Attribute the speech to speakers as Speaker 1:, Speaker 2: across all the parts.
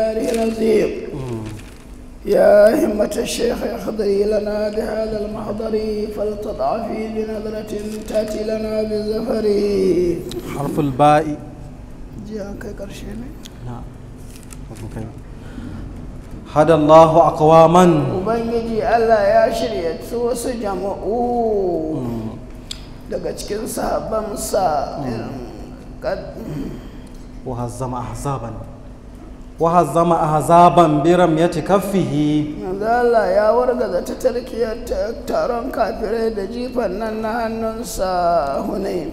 Speaker 1: العظيم يا همة الشيخ احضري لنا بهذا المحضر فلتضعفي بنظرة تأتي لنا بالزفر.
Speaker 2: حرف الباء
Speaker 1: جاء كرشيني.
Speaker 2: نعم. هدى الله أقواما
Speaker 1: Ubangiji Allah ya shirya wasu jama'u daga cikin sahabbansa
Speaker 2: وهزم أحزابا برمية كفه.
Speaker 1: Allah ya wargaza ta tarkiyar taron kafirai da jifan nan na hannunsa Hunayn.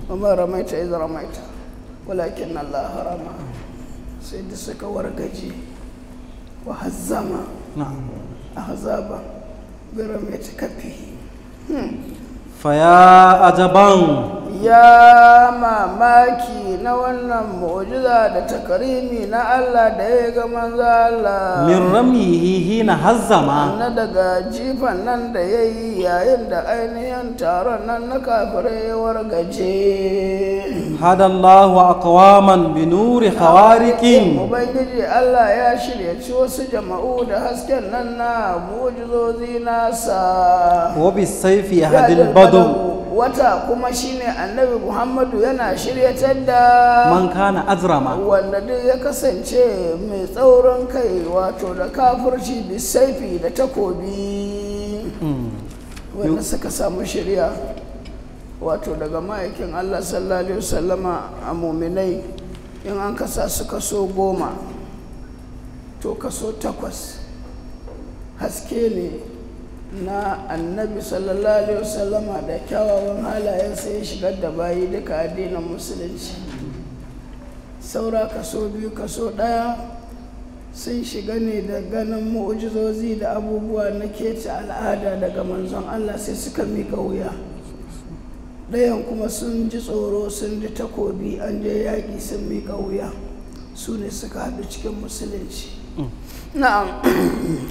Speaker 1: Amma ramaita idan ramaita walakin Allah harama sai da suka wargaje wa hazzama ahzaba برمية كفه.
Speaker 2: فيا أجبان
Speaker 1: Ya mamaki na wannan mu'jiza da takarimi na Allah da ya ga manzo Allah
Speaker 2: min ramihi hina hazzama
Speaker 1: na daga jifan nan da ya yi yayin da ainihin taron nan na kafirai ya wargaje.
Speaker 2: hadallahu aqwaman bi nuri khawariqin.
Speaker 1: Ubangiji Allah ya shiryaci wasu jama'u da hasken nan na mu'jizozi nasa.
Speaker 2: wa bis sayfi yahdil badu.
Speaker 1: Wata kuma shine annabi Muhammadu yana shiryatar da
Speaker 2: man kana azrama
Speaker 1: wanda duk ya kasance mai tsaurin kai wato da kafirci bisaifi da takobi wanda suka samu shirya wato daga ma'aikin Allah sallallahu alaihi wasallama a muminai in an kasa su kaso 10 to kaso 8 haske ne na annabi sallallahu alaihi wasallama da kyawawan halayensa ya shigar da bayi duka addinin musulunci. Saura kaso 2 kaso 1 sun shiga ne da ganin mu'ujizozi da abubuwa na kece al'ada daga manzon Allah sai suka mika wuya. Ɗayan kuma sun ji tsoro sun ji takobi an je yaƙi sun mika wuya, su ne suka haɗu cikin musulunci. Na'am.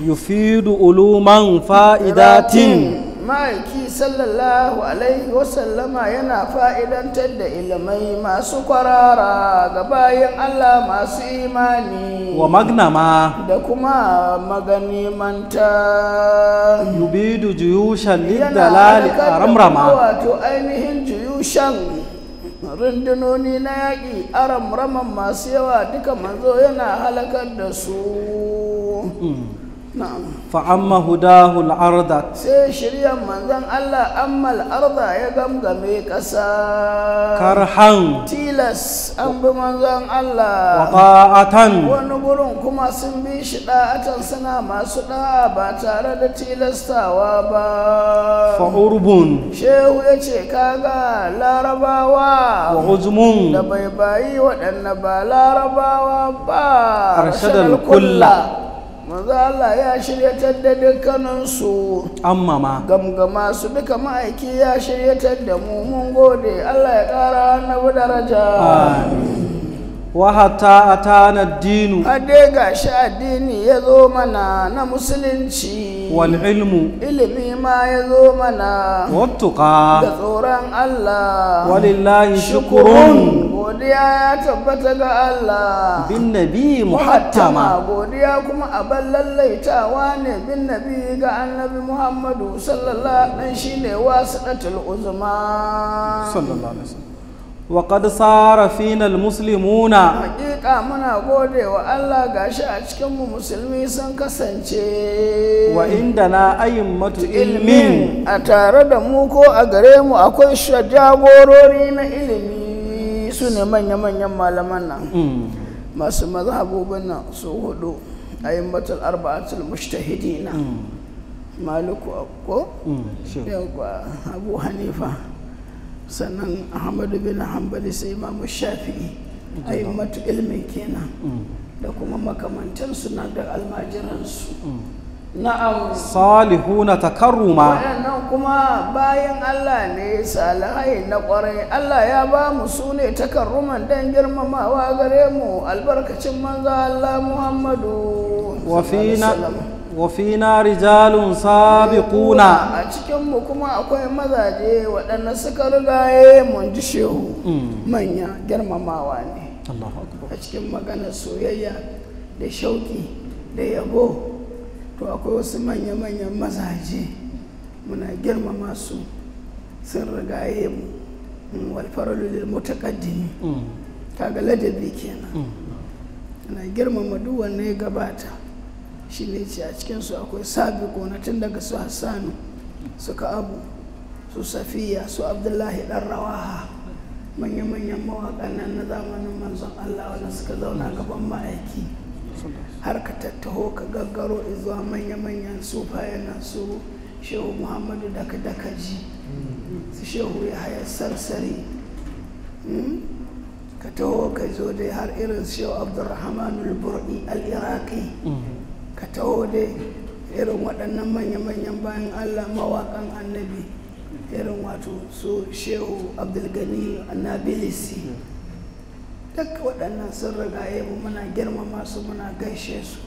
Speaker 2: yufidu uluman fa'idatin.
Speaker 1: Ma'aiki sallallahu alaihi wasallama yana fa'idantar da ilimai masu kwarara ga bayan Allah masu imani
Speaker 2: wa magnama
Speaker 1: da kuma maganimanta.
Speaker 2: yubidu juyushan lidalali aramrama.
Speaker 1: Wato ainihin juyushan rundunoni na yaƙi aramraman masu yawa duka manzo yana halakar da su.
Speaker 2: fa'amma hudahu al'arda
Speaker 1: sai shiryan manzon Allah ammal arda ya gamgame ƙasa
Speaker 2: karhan
Speaker 1: tilas an bi manzon Allah
Speaker 2: wa ta'atan
Speaker 1: wani gurin kuma sun bi shi da'atan suna masu da'a ba tare da tilastawa ba.
Speaker 2: fa'urbun
Speaker 1: Shehu ya ce kaga larabawa
Speaker 2: wa uzmun
Speaker 1: da bai bayi waɗanda ba larabawa ba
Speaker 2: arshadal kulla.
Speaker 1: manzo Allah ya shiryatar da dukkaninsu
Speaker 2: ammama
Speaker 1: gamgama su duka ma'aiki ya shiryatar da mu mun gode Allah ya ƙara annabi daraja.
Speaker 2: wa hatta atana ad-dinu
Speaker 1: Hade gashi addini ya zo mana na musulunci
Speaker 2: wal ilmu
Speaker 1: ilimi ma ya zo mana
Speaker 2: wattuqa
Speaker 1: da tsoron Allah
Speaker 2: walillahi shukrun
Speaker 1: godiya ya tabbata ga Allah
Speaker 2: bin nabi muhattama.
Speaker 1: godiya kuma abin lallaitawa ne bin nabi ga annabi Muhammadu sallallahu alaihi shine wasiqatul uzma
Speaker 2: sallallahu alaihi wasallam wa qad sara fina almuslimuna.
Speaker 1: hakika muna gode wa Allah gashi a cikin mu musulmi sun kasance
Speaker 2: wa indana a'immatu ilmin
Speaker 1: a tare da mu ko a gare mu akwai jagorori na ilimi su ne manya-manyan malaman nan masu mazhabobin nan su hudu a'immatul arba'atul mujtahidina maliku ko yawa abu hanifa sannan ahmadu bin hanbali sai imamu shafi'i a'immatu ilmi kenan da kuma makamantansu na da almajiransu. Na'am.
Speaker 2: salihuna takarruma.
Speaker 1: waɗannan kuma bayan Allah ne salihai na ƙwarai Allah ya ba mu su ne takarruman don girmamawa gare mu albarkacin manzo Allah Muhammadu wa fina rijalun sabiquna. a cikinmu kuma akwai mazaje waɗanda suka rigaye mun ji shehu manya girmamawa ne a cikin maganar soyayya da shauƙi da yabo to akwai wasu manya-manyan mazaje muna girmama su sun rigaye mu walfaralu lil mutaqaddimi kaga ladabi kenan ana girmama duk wanda ya gabata shi ne ce a cikinsu akwai sabiquna tun daga su Hassanu su Ka'abu su Safiya su Abdullahi dan Rawaha manya-manyan mawaƙan nan na zamanin manzon Allah wanda suka zauna gaban ma'aiki har ka tattaho ka gaggaro zuwa manya-manyan sufayen nan su Shehu Muhammadu Dakaji su Shehu Yahaya Sarsari ka taho ka zo dai har irin Shehu Abdurrahmanul Bur'i al-Iraqi ka taho dai irin waɗannan manya-manyan bayan Allah mawaƙan annabi irin wato su Shehu Abdulgani Annabilisi duk waɗannan sun rigaye mu muna girmama su muna gaishe su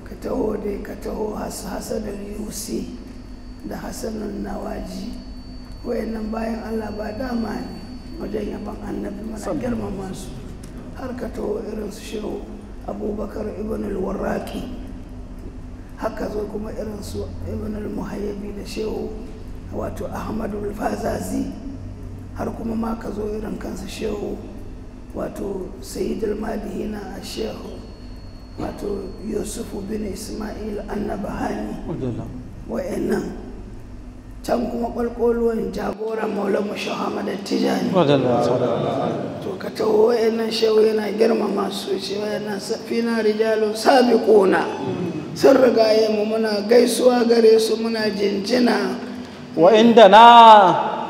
Speaker 1: ka taho dai ka taho Hassanul Yusi da Hassanul Nawaji wayannan bayan Allah ba dama ne wajen yaban annabi muna girmama su har ka taho irin su Shehu Abubakar ibn al-Warraqi haka zo kuma irin su ibn al-Muhayyibi da Shehu wato Ahmadu al-Fazazi har kuma ma ka zo irin kansa Shehu wato Sayyidul Madihina a Shehu wato Yusufu bin Ismail Annabahani wa'annan can kuma kwalkwalwan jagoran Maula Musha Ahmad Tijani to ka taho wa'annan Shehu yana girmama su ce wa'annan safina rijalun sabiquna sun rigaye mu muna gaisuwa gare su muna jinjina
Speaker 2: wa inda na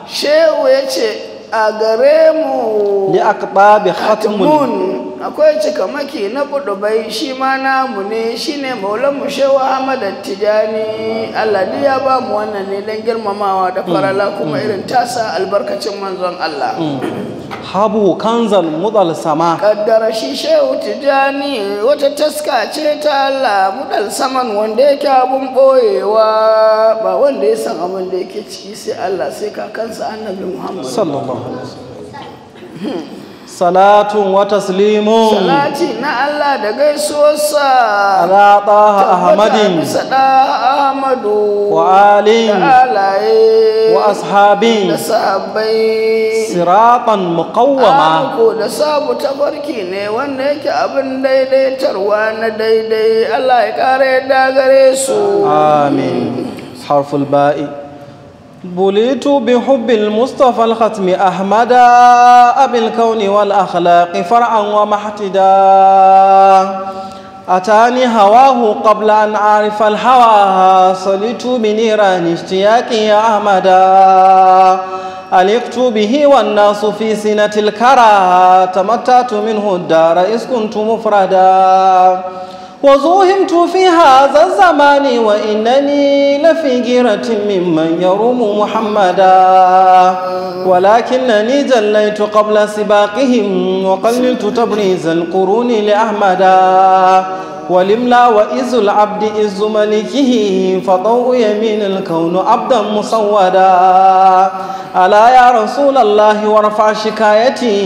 Speaker 1: Shehu ya ce a gare mu
Speaker 2: li aqtabi khatmun
Speaker 1: akwai cikamaki na kudubai shi ma namu ne shine Maulan mu Shehu Ahmad Tijani Allah dai ya ba mu wannan ne dan girmamawa da farala kuma irin tasa albarkacin manzon Allah
Speaker 2: habu kanzal mudal sama
Speaker 1: kaddara shi Shehu Tijani wata taska ce ta Allah mudal saman wanda yake abun boyewa ba wanda ya san abin da yake ciki sai Allah sai kakansa Annabi Muhammad
Speaker 2: sallallahu alaihi wasallam salatun wa taslimun
Speaker 1: salati na Allah da gaisuwarsa
Speaker 2: ala taha ahmadin
Speaker 1: bisa da Ahmadu
Speaker 2: wa alin
Speaker 1: da alaye
Speaker 2: wa ashabin
Speaker 1: da sahabbai
Speaker 2: siratan muqawwama
Speaker 1: ko da sabu tabarki ne wanda yake abin daidaitarwa na daidai Allah ya kare da gare su
Speaker 2: amin harful ba'i بليت بحب المصطفى الختم أحمد أبي الكون والأخلاق فرعا ومحتدا أتاني هواه قبل أن أعرف الهوى صليت بنيران اشتياقي يا أحمدا ألقت به والناس في سنة الكرى تمتعت منه الدار إذ كنت مفردا وزوهمت في هذا الزمان وإنني لفي جيرة ممن يروم محمدا ولكنني جليت قبل سباقهم وقللت تبريز القرون لأحمدا ولملا وإز العبد إز ملكه فضوء يمين الكون عبدا مسودا ألا يا رسول الله وارفع شكايتي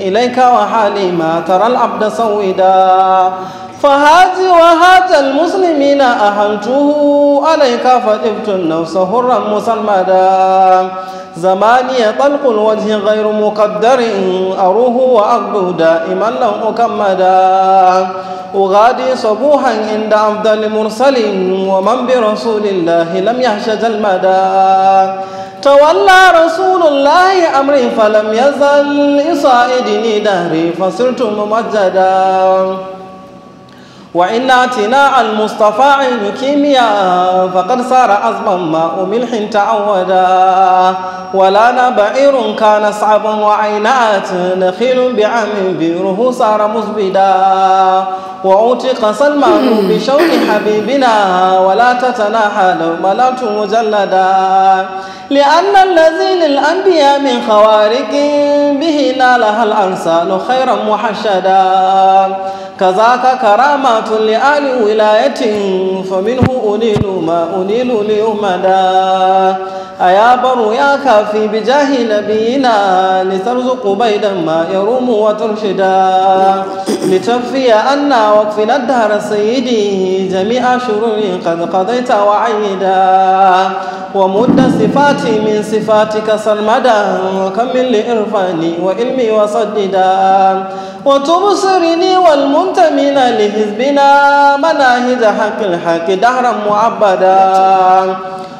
Speaker 2: إليك وحالي ما ترى العبد سودا فهاجي وهاج المسلمين أهلته عليك فجبت النفس هرا مسلمدا زماني طلق الوجه غير مقدر أروه وأقضه دائما لم أكمدا أغادي صبوحا عند أفضل مرسل ومن برسول الله لم يحشد المدى تولى رسول الله أمري فلم يزل يصائدني دهري فصرت ممجدا وإن اعتناء المصطفى عين كيمياء فقد صار عظما ماء ملح تعودا ولنا بعير كان صعبا وعينات نخيل بعم بيره صار مزبدا وعتق سلمان بشوق حبيبنا ولا تتناحى لو ملأت مجلدا لأن الذي للأنبياء من خوارق به نالها الأنسال خيرا محشدا كذاك كرامات لآل ولاية فمنه أنيل ما أنيل ليمدا أيا بر يا كافي بجاه نبينا لترزق بيدا ما يروم وترشدا لتكفي أنا وكفنا الدهر سيدي جميع شرور قد قضيت وعيدا ومد صفاتي من صفاتك سرمدا وكمل لإرفاني وإلمي وصددا وتبصرني والمنتمين لحزبنا مناهج حق الحق دهرا معبدا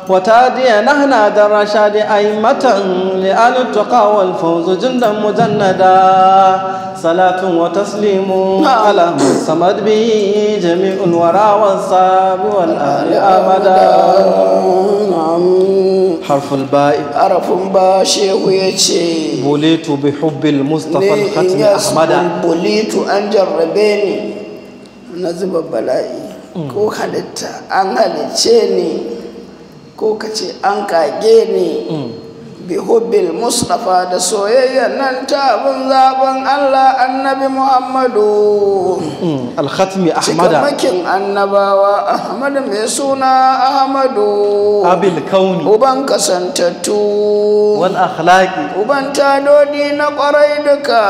Speaker 2: وتادي نهنا درشاد أئمة لآل التقى والفوز جندا مجندا صلاة وتسليم على من صمد به جميع الورى والصاب والآل أبدا. حرف الباء
Speaker 1: حرف باء شيخ يتشي
Speaker 2: بليت بحب المصطفى الختم أحمد.
Speaker 1: بليت أن جربيني نزب بلائي كو halitta an halicce ni ko kace an kage ni bi hubbil mustafa da soyayya nan ta abin zaben Allah annabi Muhammadu
Speaker 2: al-khatmi ahmada
Speaker 1: cikamakin annabawa Ahmad mai suna Ahmadu
Speaker 2: abil kauni
Speaker 1: uban kasantattu
Speaker 2: wal akhlaqi
Speaker 1: uban tadodi na kwarai duka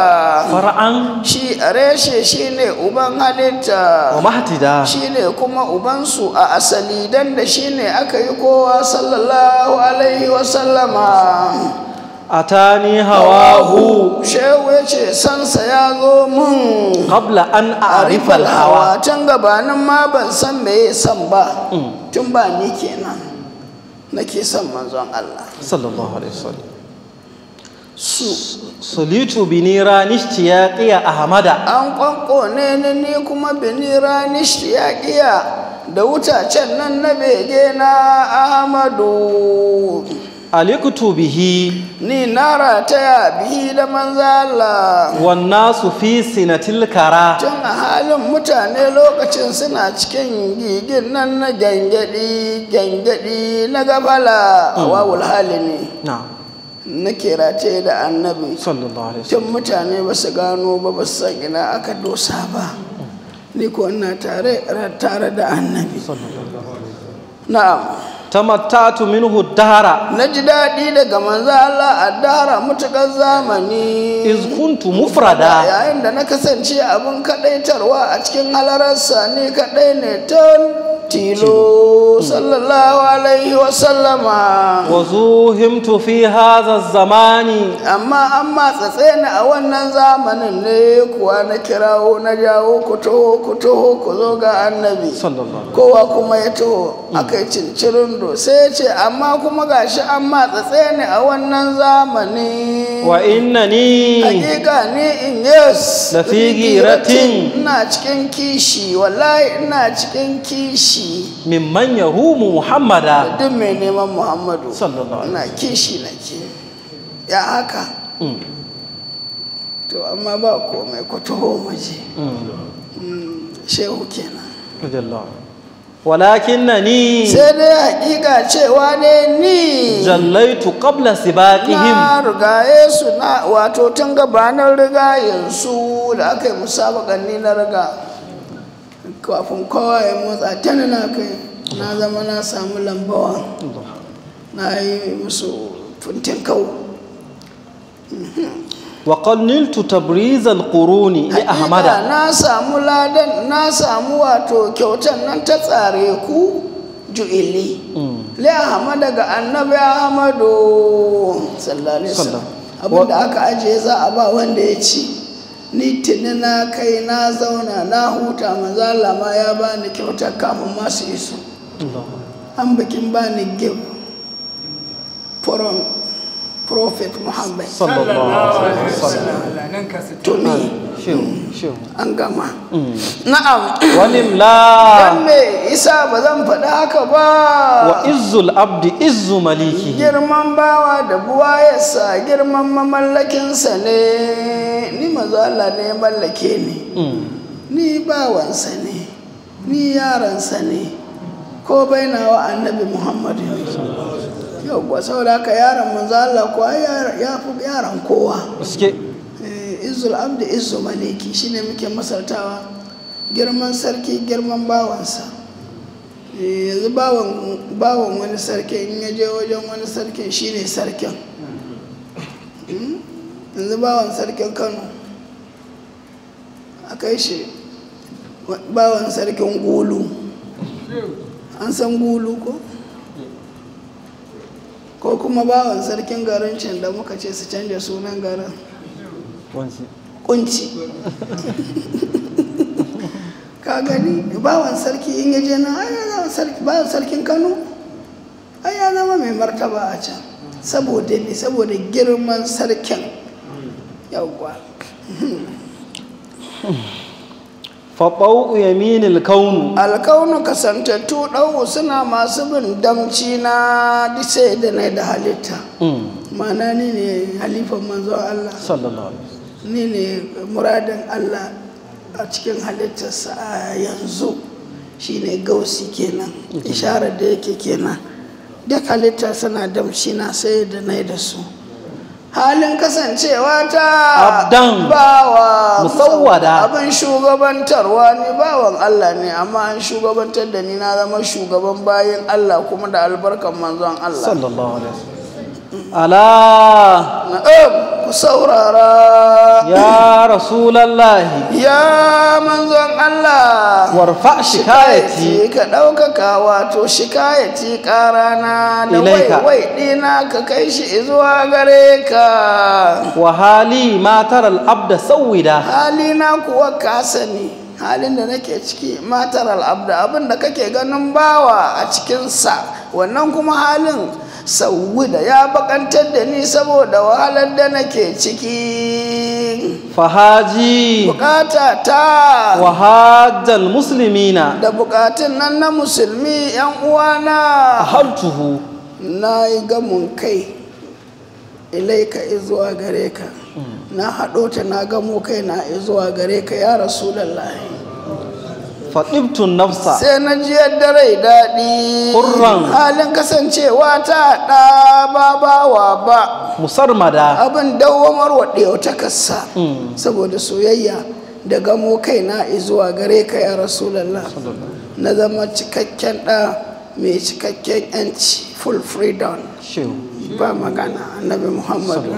Speaker 2: far'an
Speaker 1: shi areshe shine uban halitta
Speaker 2: wa mahtida
Speaker 1: shine kuma uban su a asali dan da shine aka yi kowa sallallahu alaihi wa sallama.
Speaker 2: atani hawahu
Speaker 1: shehu yace sansa ya zo mun
Speaker 2: qabla an a'rifa al-hawa
Speaker 1: can gabanin ma ban san meye san ba tun ba ni kenan nake son manzon Allah
Speaker 2: sallallahu alaihi wasallam solitu binira nishtiyaqiya ahmada
Speaker 1: an kwankone ni kuma binira nishtiyaqiya da wutacen nan na bege na Ahmadu
Speaker 2: alikutu bihi
Speaker 1: ni nara taya bihi da manzala
Speaker 2: wannasu fi sinatil kara
Speaker 1: tun a halin mutane lokacin suna cikin gigin nan na gyangyaɗi na gafala a wawul hali ne na kerate da annabi tun mutane ba su gano ba su san ina aka dosa ba ni ko ina tare da annabi na'am
Speaker 2: tamattatu minhu dahara
Speaker 1: naji daɗi daga manzo Allah a dahara mutukar zamani
Speaker 2: iz kuntu mufrada
Speaker 1: yayin da na kasance abin kadaitarwa a cikin halararsa ni kadai ne tan tilo sallallahu alaihi wa sallama
Speaker 2: wa zuhimtu fi hadha zamani
Speaker 1: amma tsatse ni a wannan zamanin ne kuwa na kirawo na jawo ku taho ku zo ga annabi kowa kuma ya taho akai cincirin sai ce amma kuma gashi amma tsatse ni a wannan zamani
Speaker 2: wa innani
Speaker 1: hakika ni in yes
Speaker 2: da fi giratin
Speaker 1: ina cikin kishi wallahi ina cikin kishi
Speaker 2: mimman yahumu muhammada
Speaker 1: duk mai neman Muhammadu
Speaker 2: sallallahu alaihi
Speaker 1: ina kishi nake ya haka to amma ba komai ku taho muje shehu kenan
Speaker 2: walakinnani
Speaker 1: sai dai hakika cewa ne ni
Speaker 2: jallaitu qabla sibaqihim
Speaker 1: na rigaye su na wato tun gabanin rigayen su da aka yi musabakan ni na riga kafin kowa ya motsa tana na kai na zama na samu lambawa na yi musu funtin kawo
Speaker 2: وقد نلت تبريز القرون لأحمد
Speaker 1: na samu ladan na samu wato kyautan nan ta tsare ku ju'ili li Ahmad ga annabi Ahmadu sallallahu alaihi wasallam abinda aka ajiye za a ba wanda ya ci ni tuni na kai na zauna na huta manzo Allah ma ya bani kyautar kafin ma su iso an bikin bani give from Prophet Muhammad
Speaker 2: sallallahu alaihi wasallam
Speaker 1: to me an gama na'am
Speaker 2: walimla
Speaker 1: dan me isa ba zan faɗa haka ba
Speaker 2: wa izzul abdi izzu maliki
Speaker 1: girman bawa da buwayarsa girman mamallakinsa ne ni manzo Allah ne mallake ni ni bawansa ne ni yaransa ne ko bainawa annabi Muhammad yau kuwa saboda haka yaron manzo Allah kuwa ya fi yaron kowa
Speaker 2: suke
Speaker 1: izzul abdi izzu maliki shine muke masaltawa girman sarki girman bawansa. Yanzu bawan wani sarki in ya je wajen wani sarki shine sarkin. Yanzu bawan sarkin Kano a kai shi bawan sarkin Gulu. An san Gulu ko kuma bawan sarkin garin can da muka ce su canja sunan garin kunci. Ka gani bawan sarki in yaje nan ai ya zama bawan sarkin Kano ai ya zama mai martaba a can saboda girman sarkin. Yawwa
Speaker 2: faɓau yaminil kaunu
Speaker 1: alkaunu kasantattu ɗau suna masu bin damci na dise da na da halitta. Mana ni ne halifan manzon Allah
Speaker 2: sallallahu alaihi wasallam,
Speaker 1: ni ne muradin Allah a cikin halittarsa a yanzu. Shine gausi kenan, isharar da yake kenan. Duk halitta suna damci na sai da na da su. Halin kasancewa ta
Speaker 2: abdan
Speaker 1: bawa
Speaker 2: musawwada,
Speaker 1: abin shugabantarwa ne, bawan Allah ne amma an shugabantar da ni na zama shugaban bayin Allah kuma da albarkan manzon Allah
Speaker 2: sallallahu alaihi wasallam. Ala
Speaker 1: na'am ku saurara
Speaker 2: ya rasulallahi
Speaker 1: ya manzon Allah
Speaker 2: warfa shikayati
Speaker 1: ka ɗaukaka wato shikayati ƙarana da wai ɗina ka kai shi zuwa gare ka.
Speaker 2: wa hali matar al'abda sauwida,
Speaker 1: halina kuwa ka sani halin da nake ciki matar al'abda abin da kake ganin bawa a cikinsa wannan kuma halin sauwida ya bakantar da ni saboda wahalar da nake ciki.
Speaker 2: fahaji
Speaker 1: bukata ta
Speaker 2: wahajjal muslimina
Speaker 1: da bukatun nan na musulmi yan uwana
Speaker 2: ahaltuhu,
Speaker 1: na yi gamun kai ilaika izuwa gare ka. Na haɗo ta na gamo kai na izuwa gare ka ya rasulallahi.
Speaker 2: faɗibtun nafsa
Speaker 1: sai na ji yadda rai daɗi
Speaker 2: Hurran.
Speaker 1: halin kasancewa ta ɗa babawa ba
Speaker 2: musarmada,
Speaker 1: abin dawamar waɗewa ta kasa saboda soyayya da gamo kai na izuwa gare ka ya rasulallah. Na zama cikakken ɗa mai cikakken yanci, full freedom, ba magana. Annabi Muhammadu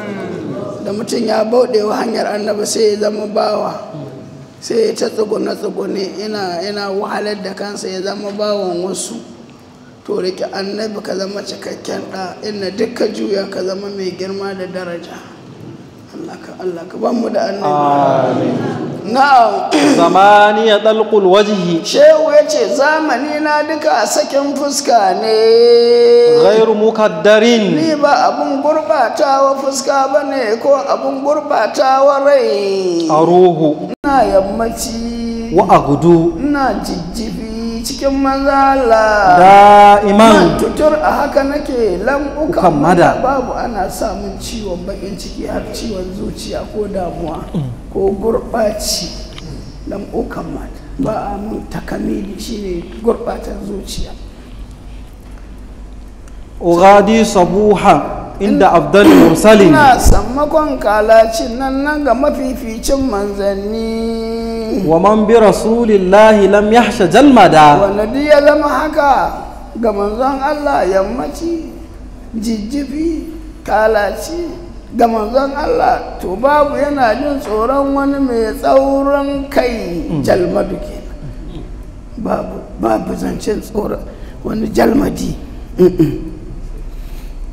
Speaker 1: da mutum ya bauɗewa hanyar annabi sai ya zama bawa, sai ya ta tsugune ina wahalar da kansa ya zama bawan wasu. To rike annabi ka zama cikakken ɗa, inna dukka juya ka zama mai girma da daraja. Allah ka ban mu da annabi. Na'am.
Speaker 2: zamani ya dalqul wajhi
Speaker 1: Shehu ya ce zamani na duka sakin fuska ne,
Speaker 2: ghairu mukaddarin,
Speaker 1: ni ba abun gurbatawa fuska ba ne ko abun gurbatawa rai.
Speaker 2: aruhu
Speaker 1: Ina yammaci
Speaker 2: wa agudu
Speaker 1: ina jijjifi cikin manzala
Speaker 2: da'iman
Speaker 1: tutur a haka nake lam'ukan
Speaker 2: Ukammada.
Speaker 1: babu ana samun ciwon bakin ciki har ciwon zuciya ko damuwa ko gurɓaci. Lam'ukan mata ba a mun takamili shine gurɓatar zuciya.
Speaker 2: ugadi sabuha inda abdal mursalin,
Speaker 1: ina sammakon kalacin nan ga mafificin manzanni
Speaker 2: wa man bi rasulillahi lam yahsha jalmada,
Speaker 1: wanda duk ya zama haka ga manzon Allah yammaci jijjifi kalaci ga manzon Allah to babu yana jin tsoron wani mai tsaurin kai jalmadu kenan. babu zancen tsoron wani jalmadi.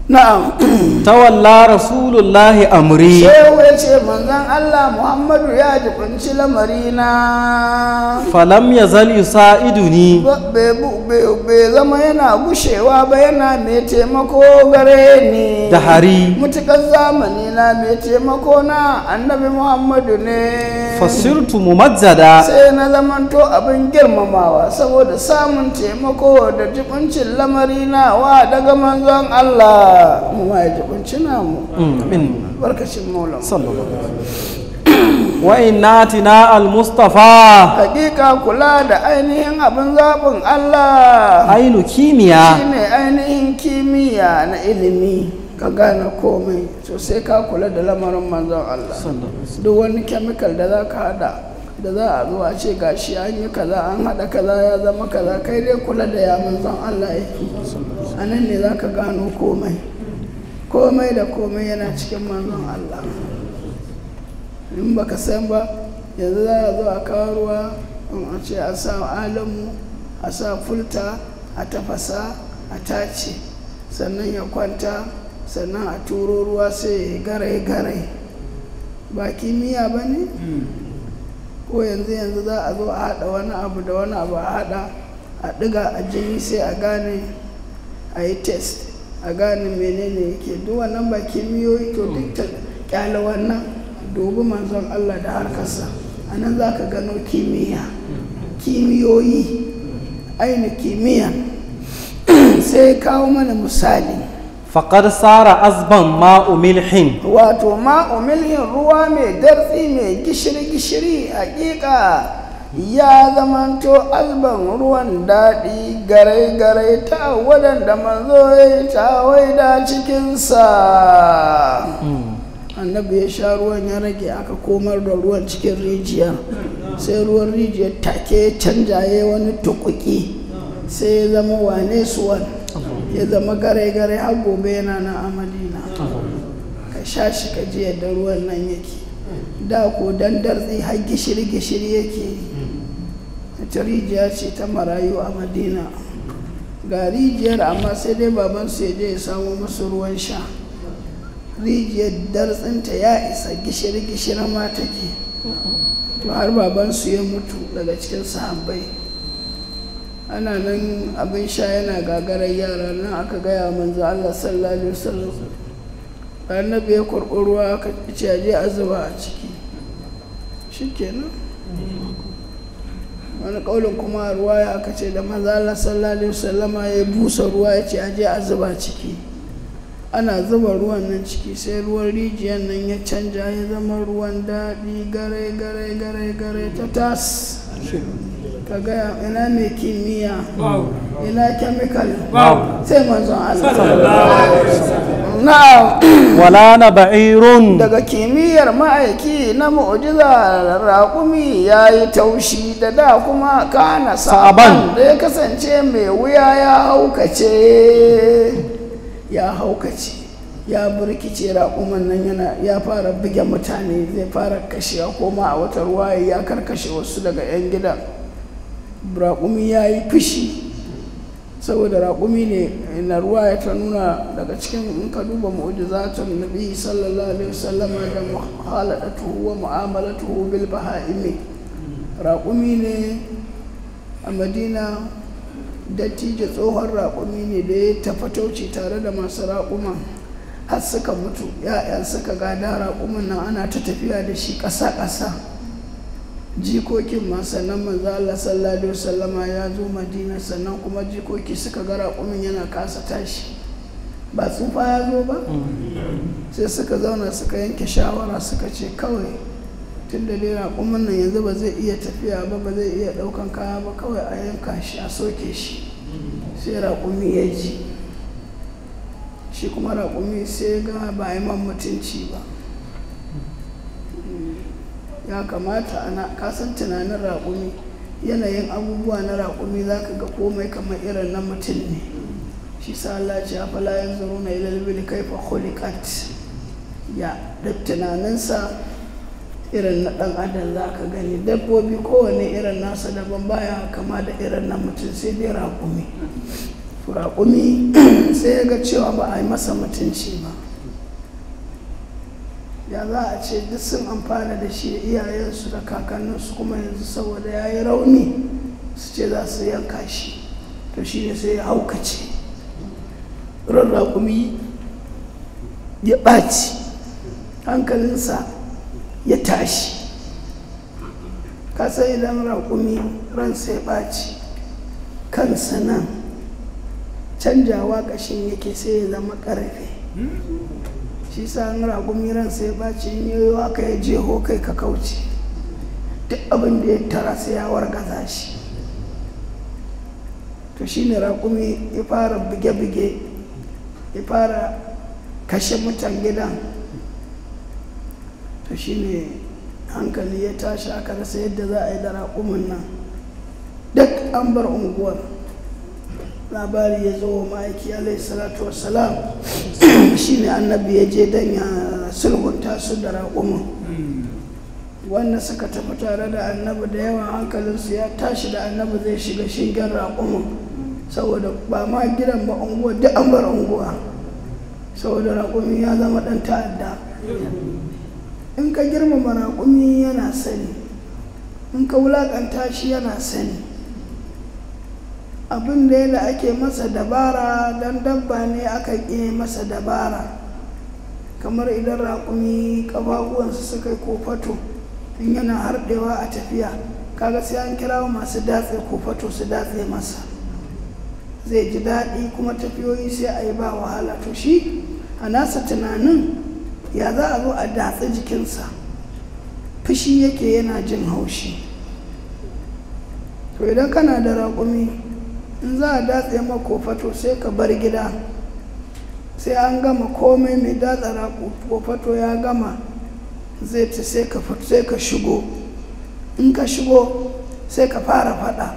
Speaker 1: Na'am.
Speaker 2: tawalla rasulullahi amri,
Speaker 1: Shehu ya ce manzon Allah Muhammadu ya jibanci lamarina.
Speaker 2: falam yazal yusaiduni,
Speaker 1: Bai zama yana gushewa ba, yana mai taimako gare ni.
Speaker 2: dahari
Speaker 1: Mutukar zamani na mai taimako na annabi Muhammadu ne.
Speaker 2: fasirtu mumajjada,
Speaker 1: Sai na zamanto abin girmamawa saboda samun taimako da jibincin lamarina wa daga manzon Allah. Mu ma ya jibinci namu.
Speaker 2: min
Speaker 1: Barkacin Maulana.
Speaker 2: sallallahu alaihi wasallam. wa innatina al-mustafa
Speaker 1: Hakika kula da ainihin abin zaɓin Allah
Speaker 2: ainu kimiya,
Speaker 1: shine ainihin kimiyya na ilimi. Ka gane komai to sai ka kula da lamarin manzon Allah. Duk wani chemical da za ka hada da za a zo a ce gashi an yi kaza an haɗa kaza ya zama kaza, kai dai kula da ya manzon Allah yake. A nan ne za ka gano komai da komai yana cikin manzon Allah. In baka san ba yanzu za a zo a kawo ruwa a ce a sa alamu, a sa fulta, a tafasa, a tace, sannan ya kwanta, sannan a turo ruwa sai ya garai ba kimiyya ba ne? Ko yanzu za a zo a haɗa wani abu da wani abu a haɗa a ɗiga a jini sai a gane, a yi test a gane menene yake. Duk wannan ba kimiyoyi, to duk ta kyale wannan, dubi manzon Allah da harkarsa, a nan za ka gano kimiyoyi aini kimiyya. Sai kawo mana misali,
Speaker 2: faƙar tsara azban ma'u milhin,
Speaker 1: wato ma'u milhin, ruwa mai dartsi mai gishiri hakika ya zamanto azban ruwan daɗi garai ta waɗanda manzo ya tawaida cikinsa. Annabi ya sha ruwan ya rage, aka komar da ruwan cikin rijiya, sai ruwan rijiyar take canja ya wani tukuki, sai ya zama wane suwan, ya zama gare har gobe yana na a Madina. Ka sha shi ka ji yadda ruwan nan yake, da ko dan dartsi har gishiri yake. Ita rijiya ce ta marayu a Madina, ga rijiyar amma sai dai babansu ya je ya samu masu ruwan sha. Rijiyar dartsinta ya isa, gishiri ma take. To har babansu ya mutu daga cikin sahabbai. Ana nan abin sha yana gagarar yara, nan aka gaya manzo Allah sallallahu alaihi wasallam. Annabi ya kurɓi ruwa aka ce aje a zuba a ciki, shikenan. Wani kaulin kuma ruwa ya aka ce da manzo Allah sallallahu alaihi wasallam ya busa ruwa ya ce aje a zuba ciki. Ana zuba ruwan nan ciki sai ruwan rijiyar nan ya canja ya zama ruwan daɗi gare ta tas. Ka gaya ina mai kimiyya, ina chemical, sai manzon Allah.
Speaker 2: wala na ba'irun,
Speaker 1: daga kimiyyar ma'aiki na mu'jiza raƙumi ya yi taushi, da kuma kana saban da ya kasance mai wuya ya haukace ya burkice. raƙuman nan ya fara buge mutane, zai fara kashewa, koma a wata ruwa ya karkashe wasu daga 'yan gidan. raƙumi ya yi fushi saboda raƙumi ne na ruwa ya ta nuna daga cikin, in ka duba mu'jizatun nabi sallallahu alaihi wasallam da muhaladatuhu wa mu'amalatuhu bil baha'imi. raƙumi ne a Madina, dattijo tsohon raƙumi ne da ya tafatauci tare da masu raƙuma har suka mutu, ya'yan suka gada raƙumin nan ana ta tafiya da shi ƙasa jikokin ma. Sannan manzo Allah sallallahu alaihi wasallama ya zo Madina, sannan kuma jikoki suka ga raƙumin yana kasa tashi, ba tsufa ya zo ba, sai suka zauna suka yanke shawara, suka ce kawai tun da dai raƙumin nan yanzu ba zai iya tafiya ba zai iya ɗaukan kaya ba, kawai a yanka shi a soke shi. Sai raƙumi ya ji, shi kuma raƙumi sai ga ba yi man mutunci ba. Ya kamata ana kasan tunanin raƙumi, yanayin abubuwa na raƙumi za ka ga komai kamar irin na mutum ne. Shi sa Allah ce afala yanzuruna ila al-ibili kaifa khuliqat, ya da tunaninsa irin na ɗan adam za ka gani. Dabbobi kowane irin nasa daban, baya kama da irin na mutum, sai dai raƙumi sai ya ga cewa ba a yi masa mutunci ba. Ya za a ce duk sun amfana da shi, iyayensu da kakanninsu, kuma yanzu saboda ya yi rauni su ce za su yanka shi. To shi ne sai ya haukace, ran raƙumi ya ɓaci, hankalinsa ya tashi. Kasa idan raƙumi ransa ya ɓaci, kansa nan canjawa ƙashin yake sai ya zama ƙarfe. Shi sa raƙumi ransa ya ɓaci, in yi haka ya jeho kai ka kauce, duk abin da ya tara sai ya wargaza shi. To shi ne raƙumi ya fara buge-buge, ya fara kashe mutan gidan. To shi ne hankali ya tashi aka rasa yadda za a yi da raƙumin nan, duk an bar unguwar. Labari ya zo wa ma'aiki alaihi salatu wassalam, shi ne annabi ya je don ya sulhunta su da raƙumin. Wanda suka tafi tare da annabi da yawan hankalinsu ya tashi da annabi zai shiga shingen raƙumin, saboda ba ma gidan ba unguwa duk an bar unguwa, saboda raƙumi ya zama ɗan ta'adda. In ka girmama raƙumi yana sani, in ka wulaƙanta shi yana sani. Abin da ake masa dabara don dabba ne aka ƙi masa dabara, kamar idan raƙumi ƙafafuwansa suka yi kofato in yana harɗewa a tafiya, kaga sai an kirawo masu datse kofato su datse masa, zai ji daɗi kuma tafiyoyi sai a yi ba wahala. To shi a nasa tunanin ya za a zo a datse jikinsa, fushi yake yana jin haushi. To idan kana da raƙumi, in za a datse ma kofato sai ka bar gida, sai an gama komai, mai datsa kofato ya gama zai ci, sai ka shigo. In ka shigo sai ka fara faɗa,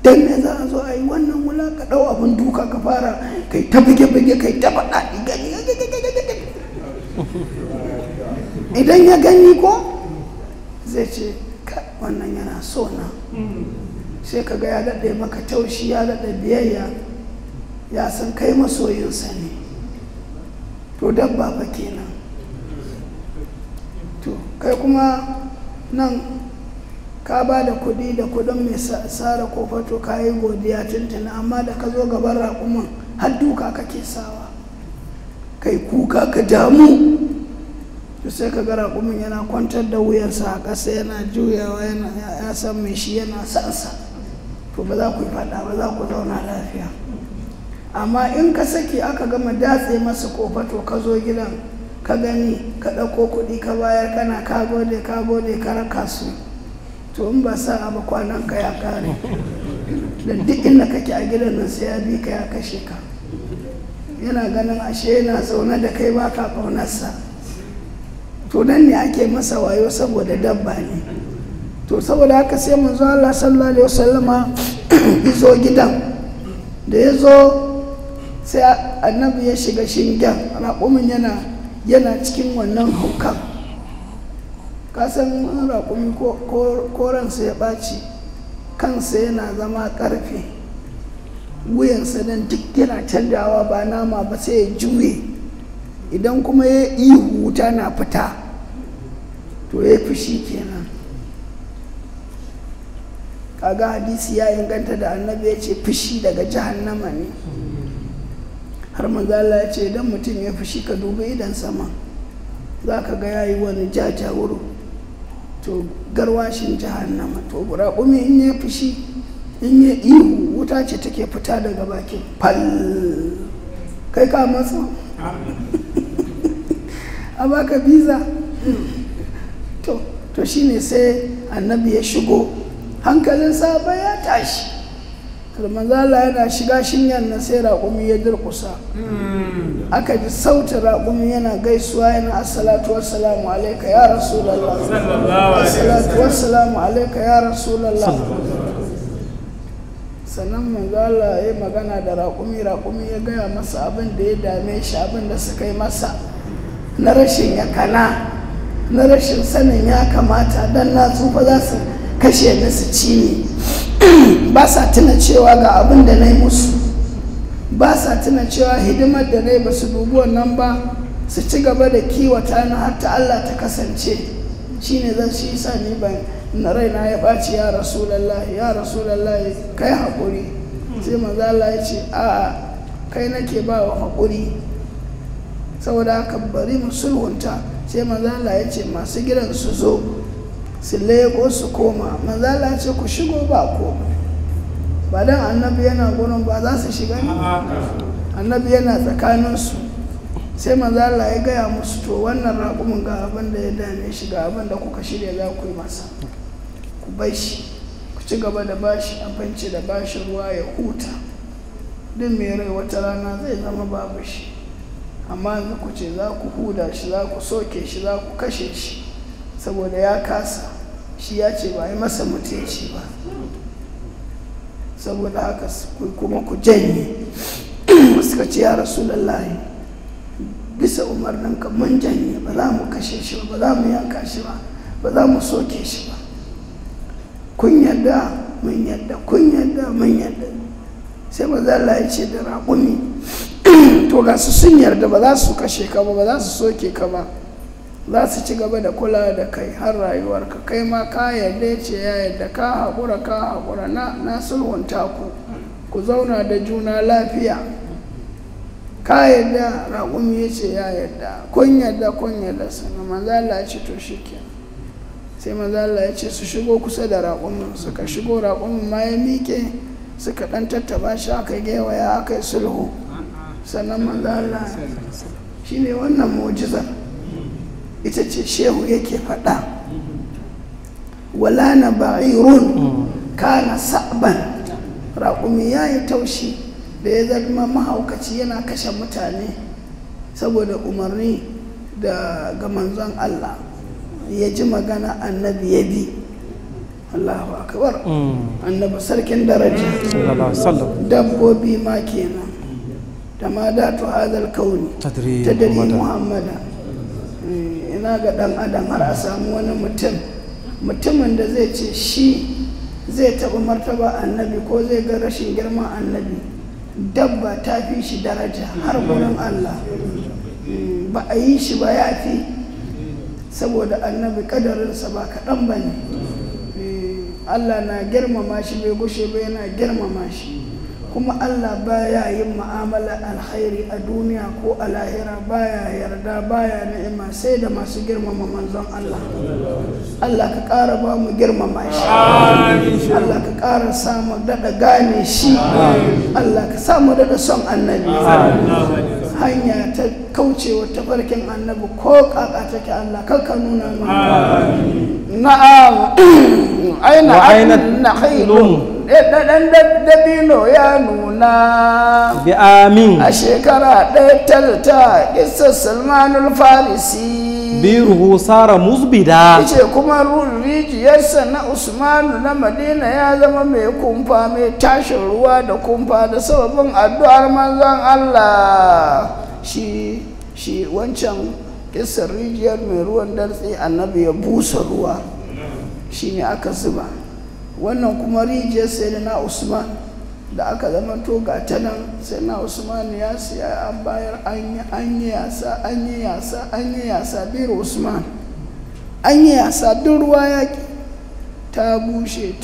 Speaker 1: don me za a zo a yi wannan wula, ka ɗau abin duka ka fara kai ta buge-buge kai ta faɗa. Idan ya gani ko zai ce wannan yana so na, sai ka ga ya daɗe maka taushi, ya daɗe biyayya, ya san kai masoyinsa ne. To dabba fa kenan. To kai kuma nan ka ba da kuɗi da kuɗin mai sara kofato, ka yi godiya tuntuna, amma da ka zo gaban raƙumin har duka kake sawa, kai kuka ka damu. To sai ka ga raƙumin yana kwantar da wuyarsa a ƙasa, yana juyawa, ya san mai shi yana sansa. To ba za ku yi faɗa ba, za ku zauna lafiya. Amma in ka saki aka gama datse masa kofato, ka zo gidan ka gani, ka ɗauko kuɗi ka bayar, kana ka gode ka raka su, to in ba sa ba kwanan ka ya kare. Da duk inda kake a gidan nan sai ya bi ka, ya kashe ka. Yana ganin ashe yana zaune da kai ba ka ƙaunarsa. To nan ne ake masa wayo, saboda dabba ne. To saboda haka sai manzo Allah sallallahu alaihi wasallama izo gidan. Da ya zo sai annabi ya shiga shingen, raƙumin yana cikin wannan haukan. Kasan raƙumi ko ransa ya ɓaci, kansa yana zama ƙarfe, wuyansa nan duk yana canjawa, ba nama ba sai ya juye. Idan kuma ya ihu wuta na fita, to ya fushi kenan. Kaga hadisi ya inganta da annabi ya ce fushi daga jahannama ne. Har manzo Allah ya ce idan mutum ya fushi ka dubi idan sama, za ka ga yayi wani jajawuro, to garwashin jahannama. To raƙumi in ya fushi, in ya ihu, wuta ce take fita daga bakin fal. Kai ka matsa a baka biza. To shine sai annabi ya shigo, hankalin sahaba ya tashi. Manzo Allah yana shiga shinyan nan sai raƙumi ya durƙusa. Aka ji sautin raƙumi yana gaisuwa, yana assalatu wassalamu alayka ya rasulullah, assalatu wassalamu alayka ya rasulullah. Sannan manzo Allah ya magana da raƙumi ya gaya masa abin da ya dame shi, abin da suka yi masa na rashin yakana, na rashin sanin ya kamata, dan na tsufa za su kashe ni su ci ni. Ba sa tuna cewa ga abin da na yi musu, ba sa tuna cewa hidimar da na yi ba su dubi wannan ba, su ci gaba da kiwata na har ta Allah ta kasance. Shi ne zan shi sa ni ban na raina ya ɓaci, ya rasulallahi kai haƙuri. Sai manzo Allah ya ce a'a, kai nake ba wa haƙuri, saboda haka bari mu sulhunta. Sai manzo Allah ya ce masu gidan su zo, su leko su koma. Manzo Allah ya ce ku shigo ba komai, ba dan annabi yana gurin ba za su shiga ne, annabi yana tsakaninsu. Sai manzo Allah ya gaya musu to wannan raƙumin ga abin da ya dame shi, ga abin da kuka shirya za ku yi masa, ku bai shi, ku ci gaba da bashi abinci da bashi ruwa ya huta. Duk mai rai wata rana zai zama babu shi, amma yanzu ku ce za ku huda shi, za ku soke shi, za ku kashe shi, saboda ya kasa, shi ya ce ba yi masa mutunci ba, saboda haka kuma ku janye. Suka ce ya Rasulullahi, bisa umarninka mun janye, ba za mu kashe shi ba, ba za mu yanka shi ba, ba za mu soke shi ba. Kun yadda? Mun yadda. Kun yadda? Mun yadda. Sai manzo Allah ya ce da raƙumi, to ga su sun yarda ba za su kashe ka ba, ba za su soke ka ba, za su ci gaba da kula da kai har rayuwarka. Kai ma ka yarda? Ya ce ya yarda. Ka haƙura na sulhunta ku zauna da juna lafiya. Ka yarda? Raƙumi ya ce ya yarda. Kun yarda. Sannan manzo Allah ya ce to shikenan. Sai manzo Allah ya ce su shigo kusa da raƙumin. Suka shigo, raƙumin ma ya miƙe, suka ɗan tattaba shi, aka gewaya, aka yi sulhu. Sannan manzo Allah, shi ne wannan mu'jizar ita ce shehu yake faɗa, wala na ba'irun kana sa'ban. Raƙumi ya yi taushi da ya zama mahaukaci yana kashe mutane saboda umarni ga manzon Allah, ya ji magana annabi ya bi. Allahu akbar. Annabi sarkin daraja, dabbobi ma kenan. Tamadatu hadal kauni tadri Muhammada. Ina ga dan adam har a samu wani mutumin da zai ce shi zai taɓa martaba annabi ko zai ga rashin girman annabi. Dabba ta fi shi daraja har gurin Allah, ba a yi shi ba, ya fi, saboda annabi kadarinsa ba kaɗan ba ne. Allah na girmama shi, bai gushe ba yana girmama shi. Kuma Allah baya yin mu'amala alkhairi a duniya ko a lahira, baya yarda, baya ni'ima sai da masu girmama manzon Allah. Allah ka ƙara ba mu girmama shi, Allah ka ƙara samu daɗa gane shi, Allah ka samu daɗa son annabi. Hanya ta kaucewa tafarkin annabi ko ƙaƙa take, Allah kanka nuna mana. Na'am, aina nakhilun, ɗan dabino ya nuna
Speaker 2: bi amin
Speaker 1: a shekara ɗaya talta. Isa Salmanul Farisi
Speaker 2: biruhu sara musbida,
Speaker 1: yace kuma rijiyarsa na Usmanu na Madina ya zama mai kumfa, mai tashin ruwa da kumfa da sababin addu'ar manzon Allah. Shi wancan kisar rijiyar mai ruwan dartse, annabi ya busa ruwa, shine aka zuba. Wannan kuma rijiyar Sayyidina Usman da aka zama to ga ta nan, Sayyidina Usman ya siya, an bayar, an yi yasa biro Usman, an yi yasa, duk ruwa yaki ta bushe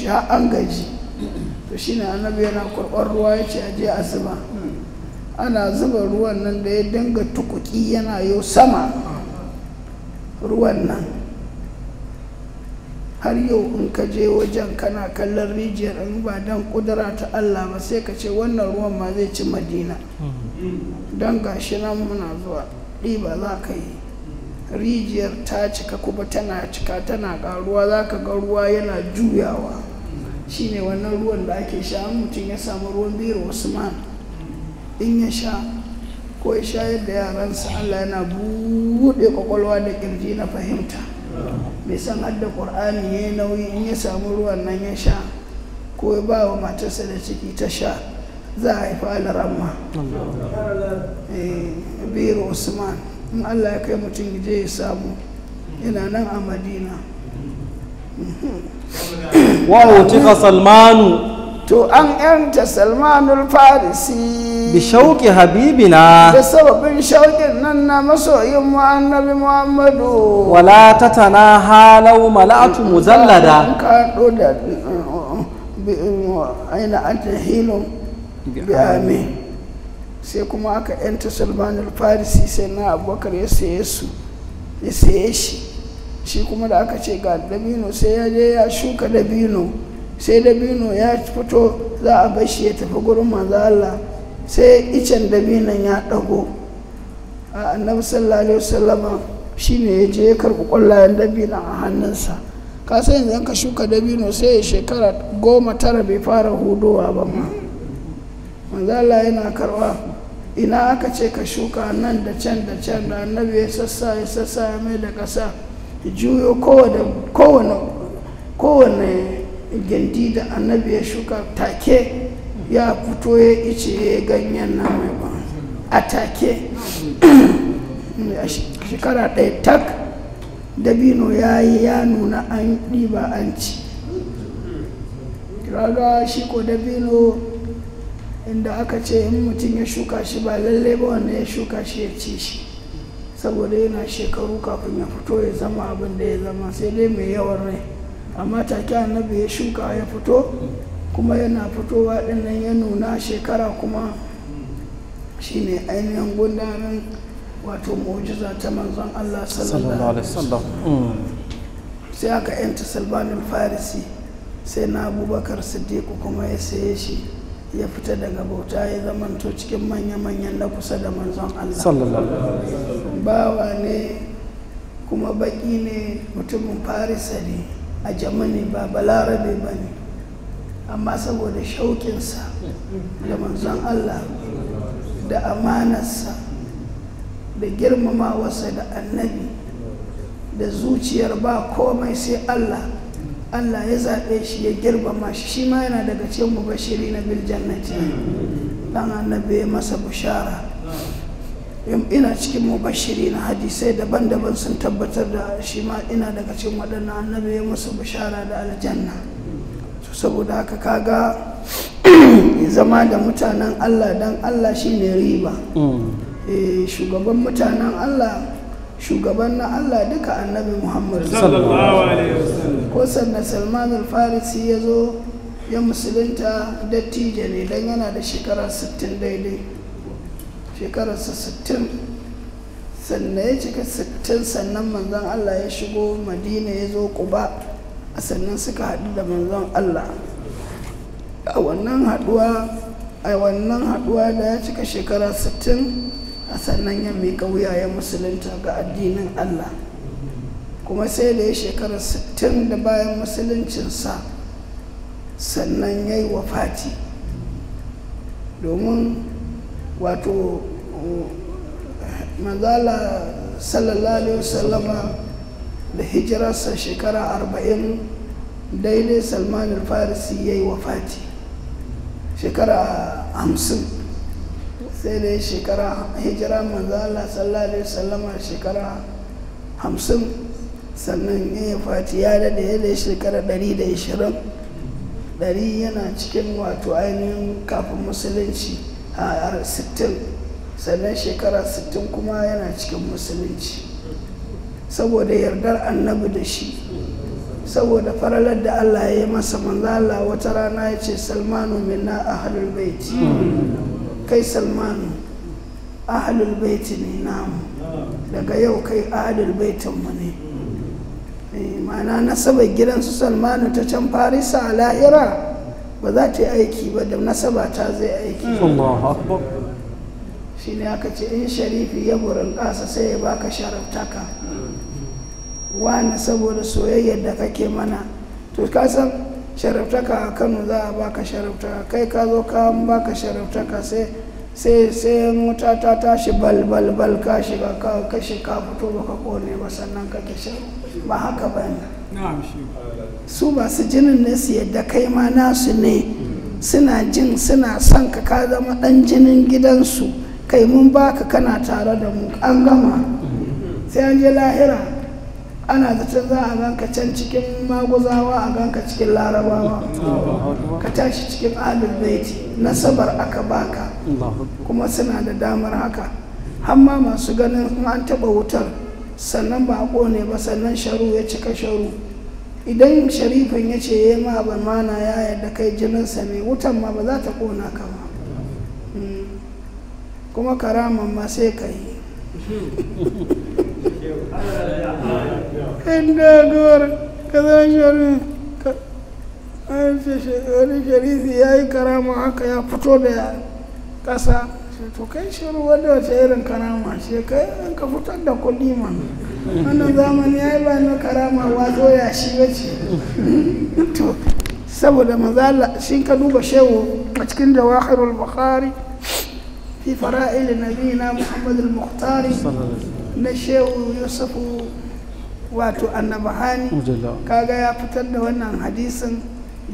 Speaker 1: har an gaji. To shine annabi yana kurɓar ruwa, ya ce aje a zuba. Ana zuba ruwan nan da ya dinga tukuki yana yo sama, ruwan nan har yau in ka je wajen kana kallon rijiyar, in ba dan kudura ta Allah ba sai ka ce wannan ruwan ma zai ci Madina. Don gashi nan muna zuwa ɗiba za ka yi, rijiyar ta cika kuma tana cika, tana ƙaruwa, za ka ga ruwa yana juyawa. Shine wannan ruwan da ake sha. Mutum ya samu ruwan biro Usman, in ya sha ko ya shayar da yaransa, Allah yana buɗe kwakwalwa da ƙirji na fahimta. Mai san hadda Ƙur'ani ya yi nauyi, in ya samu ruwan nan ya sha, ko ya ba wa matarsa da ciki ta sha, za a haifa alaramma. Biro Usman, in Allah ya kai mutum je ya samu, yana nan a Madina.
Speaker 2: wa utika Salmanu,
Speaker 1: to an yanta Salmanul Farisi
Speaker 2: bi shauki habibina,
Speaker 1: da sababin shauƙin nan na masoyin mu annabi Muhammadu.
Speaker 2: wala tatana halau mala'atu muzallada,
Speaker 1: an kaɗo da aina an ta hilon bi amin. Sai kuma aka yanta Salmanul Farisi, sai na Abubakar ya saye shi. Shi kuma da aka ce ga dabino, sai ya je ya shuka dabino, sai dabino ya fito, za a bar shi ya tafi gurin manzo Allah, sai icen dabinon ya ɗago. Annabi sallallahu alaihi wasallam shine ya je ya karɓi ƙwallayen dabinon a hannunsa. Ka san yanzu ka shuka dabino sai ya shekara 19 bai fara hudowa ba ma. Manzo Allah yana karɓa, ina aka ce ka shuka nan da can da can, da annabi ya sassa ya mai da ƙasa, juyo kowane gindi da annabi ya shuka take ya fito ya ice ya ganyen nan mai ba a take a shekara ɗaya tak dabino ya nuna an ɗiba an ci. raga shi ko dabino inda aka ce in mutum ya shuka shi ba lalle ba wanda ya shuka shi ya ci shi, saboda yana shekaru kafin ya fito ya zama abin da ya zama, sai dai mai yawan rai. Amma take annabi ya shuka ya fito, kuma yana fitowa dinnan ya nuna shekara, kuma shine ainihin gundarin wato mu'jiza ta manzon Allah sallallahu alaihi wasallam. Sai aka yanta Salman al-Farisi, sai na Abubakar Siddiq kuma ya saye shi ya fita daga bauta ya zamanto cikin manya-manyan na kusa da manzon Allah. Bawa ne kuma baki ne, mutumin Farisa ne, a Jamani ba balarabe ba ne, amma saboda shauƙinsa da manzon Allah da amanarsa da girmamawarsa da annabi da zuciyar ba komai sai Allah ya zaɓe shi ya girmama shi. Shi ma yana daga cikin mubashiri na bil jannati, dan annabi ya masa bishara. Ina cikin mubashiri na hadisai daban-daban sun tabbatar da shi ma ina daga cikin waɗannan annabi ya masa bishara da aljanna. Saboda haka kaga zama da mutanen Allah dan Allah shine riba. Shugaban mutanen Allah, shugaban na Allah duka annabi Muhammad sallallahu alaihi wasallam. Ko sannan Salman al-Farisi ya zo ya musulunta, dattijo ne dan yana da shekara 60 daidai, shekararsa 60, sannan ya cika 60 sannan manzon Allah ya shigo Madina, ya zo Quba, a sannan suka haɗu da manzon Allah. A wannan haɗuwa da ya cika shekara 60, a sannan ya miƙa wuya ya musulunta ga addinin Allah. Kuma sai da ya shekara 60 da bayan musuluncinsa sannan ya yi wafati, domin wato manzala sallallahu alaihi wasallama da hijirarsa shekara 40 daidai Salman al-Farisi ya yi wafati, shekara 50 sai da ya shekara hijira manzala sallallahu alaihi wasallama shekara 50 sannan ya yi fati. Ya daɗe ya da shekara 120, 100 yana cikin wato ainihin kafin musulunci a 60, sannan shekara 60 kuma yana cikin musulunci, saboda yardar annabi da shi, saboda faralar da Allah ya yi masa. manzala wata rana ya ce, Salmanu minna ahlul baiti, kai Salmanu ahlul baiti ne namu, daga yau kai ahlul baitinmu ne. Ma'ana nasabar gidansu Salmanu ta can Farisa a lahira ba za ta yi aiki ba, da nasaba ta zai aiki. Shi ne aka ce in sharifi ya burin ƙasa sai ya baka sharaftaka, wani saboda soyayyar da kake mana. To ka san sharaftaka a Kano za a baka sharaftaka, kai ka zo ka baka sharaftaka, sai mota ta tashi bal ka shiga ka kashe ka fito baka kone ba sannan kake shan. Ba haka ba ne. Su masu jinin ne su yadda kai ma nasu ne, suna jin suna son ka zama ɗan jinin gidansu, kai mun baka kana tare da mu, an gama. Sai an je lahira ana zaton za a ganka can cikin maguzawa, a ganka cikin larabawa, ka tashi cikin ahlul baiti, nasabar aka baka. Kuma suna da damar haka. Hamma masu ganin an taɓa wutar sannan ba a ƙone ba, sannan sharu ya cika sharu, idan sharifin ya ce ya ma ban mana ya yadda kai jininsa ne, wutan ma ba za ta ƙona ka ba. Kuma karaman ma sai ka yi. Inda gawar ka zan wani sharifi ya yi karama haka ya fito da ƙasa, to kai shiru wadda wace irin karama ce, kai in ka fitar da kuɗi man, wannan zamani ya yi ba na karama wazo ya shi wace. To saboda mazala shi ka duba shehu a cikin jawahirul bukhari fi fara'il nabiyina Muhammad al-Muqtari na shehu Yusufu wato annabahani kaga ya fitar da wannan hadisin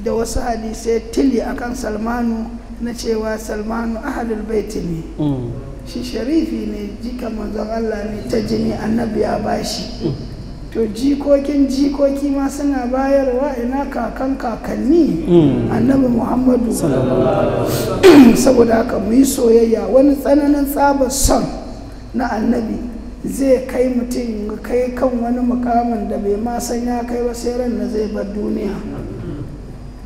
Speaker 1: da wasu hadisai tili akan Salmanu na cewa Salmanu ahlul baiti ne shi sharifi ne jika manzon Allah ne ta jini annabi ya bashi to jikoki ma suna bayarwa ina kakanni annabi Muhammadu saboda haka mu yi soyayya wani tsananin tsabar son na annabi zai kai mutum kai kan wani mukamin da bai ma san ya kai ba sai ran da zai bar duniya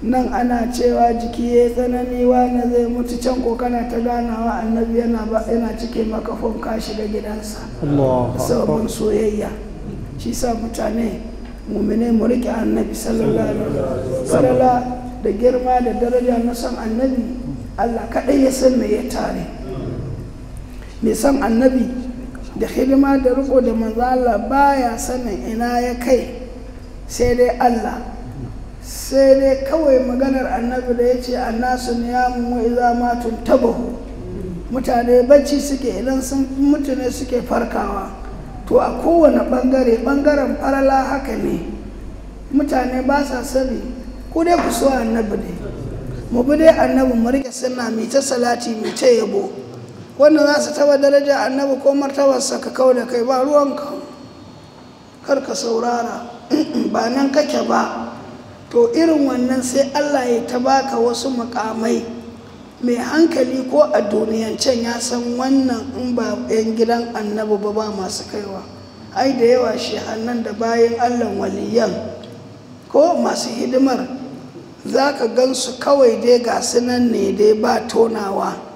Speaker 1: nan ana cewa jiki ya tsanani wani zai mutu can ko kana ta ganawa annabi yana cike maka fon ka shiga gidansa sabon soyayya shi sa mutane mu'mine mu rike annabi sallallahu alaihi wasallam da girma da daraja na san annabi Allah kadai ya san me ya tare me san annabi da hidima da riko da manzo Allah baya sanin ina ya kai sai dai Allah sai dai kawai maganar annabi da ya ce annasu niyamun wa iza matun tabahu mutane bacci suke idan sun mutu ne suke farkawa to a kowane bangaren farala haka ne mutane ba sa sani ku dai ku so annabi ne mu bi dai annabi mu rike sunna mai ta salati mai ta yabo wanda za su taba daraja annabi ko martabarsa ka kau da kai ba ruwanka kar ka saurara ba nan kake ba to irin wannan sai Allah ya ta baka wasu mukamai mai hankali ko a duniyancen ya san wannan in ba yan gidan annabi ba masu kaiwa ai da yawa shehannan da bayan Allah waliyan ko masu hidimar za ka gansu kawai dai ga sunan ne dai ba tonawa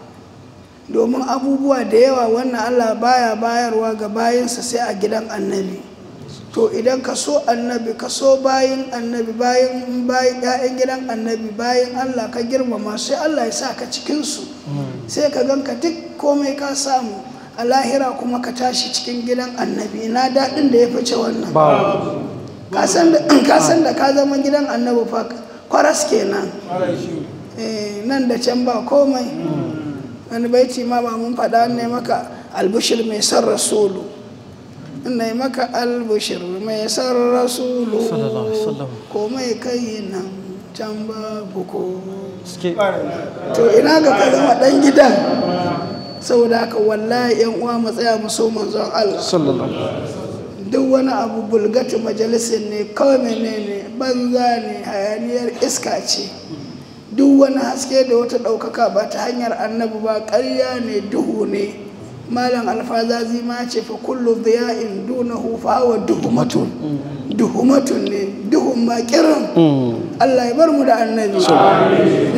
Speaker 1: domin abubuwa da yawa wannan Allah baya bayarwa ga bayansa sai a gidan annabi to idan ka so annabi ka so bayan annabi bayan ƴaƴan gidan annabi bayan Allah ka girmama sai Allah ya sa ka cikinsu sai ka ganka duk komai ka samu a lahira kuma ka tashi cikin gidan annabi ina daɗin da ya fice wannan ka san da ka zama gidan annabi fa kwaras kenan nan da can ba komai wani baiti ma ba mun faɗa ne maka albushir mai san rasulu ina maka albushir mai san rasulu komai kai nan can babu ko to ina ga ka zama ɗan gidan saboda haka wallahi yan uwa mu tsaya mu so manzon Allah duk wani abu bulgatu majalisin ne kawai menene banza ne hayaniyar iska ce duk wani haske da wata ɗaukaka ba ta hanyar annabi ba ƙarya ne duhu ne malam alfazazi ma ce fa kullu dhiya'in dunahu fa huwa duhumatun ne duhun makirin Allah ya bar mu da annabi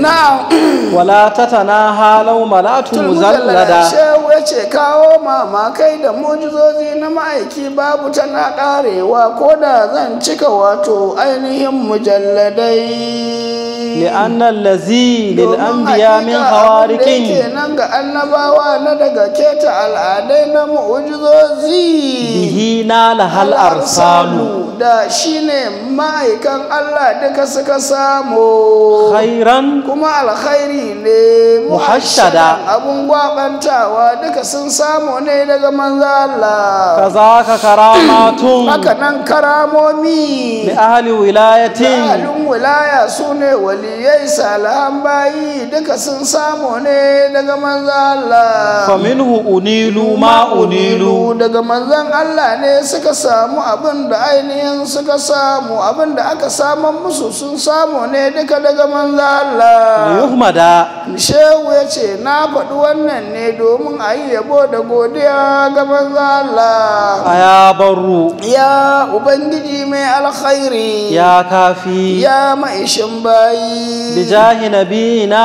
Speaker 1: na'am
Speaker 2: wala tatanaha law malatu muzallada
Speaker 1: shehu yace kawo mamakai da mujizozi na ma'aiki babu tana karewa ko da zan cika wato ainihin mujalladai
Speaker 2: لأن الذي للأنبياء من خوارق
Speaker 1: kenan ga annabawa na daga keta al'adai na mu'jizozi
Speaker 2: bihi nalahal arsalu
Speaker 1: da shine ma'aikan Allah duka suka samu
Speaker 2: khairan
Speaker 1: kuma alkhairi ne
Speaker 2: muhashshada
Speaker 1: abun gwabantawa duka sun samu ne daga manzo Allah
Speaker 2: kazaka karamatun
Speaker 1: haka nan karamomi
Speaker 2: li ahli wilayatin
Speaker 1: ahlun wilaya sune waliyai salihan bayi duka sun samu ne daga manzo Allah
Speaker 2: faminhu unilu ma unilu
Speaker 1: daga manzon Allah ne suka samu abin da ainihin suka samu abin da aka saman musu sun samu ne duka daga manzo Allah
Speaker 2: yuhmada
Speaker 1: shehu yace na faɗi wannan ne domin a yi yabo da godiya ga manzo Allah
Speaker 2: aya barru
Speaker 1: ya ubangiji mai alkhairi
Speaker 2: ya kafi
Speaker 1: ya maishin bayi
Speaker 2: bijahi nabina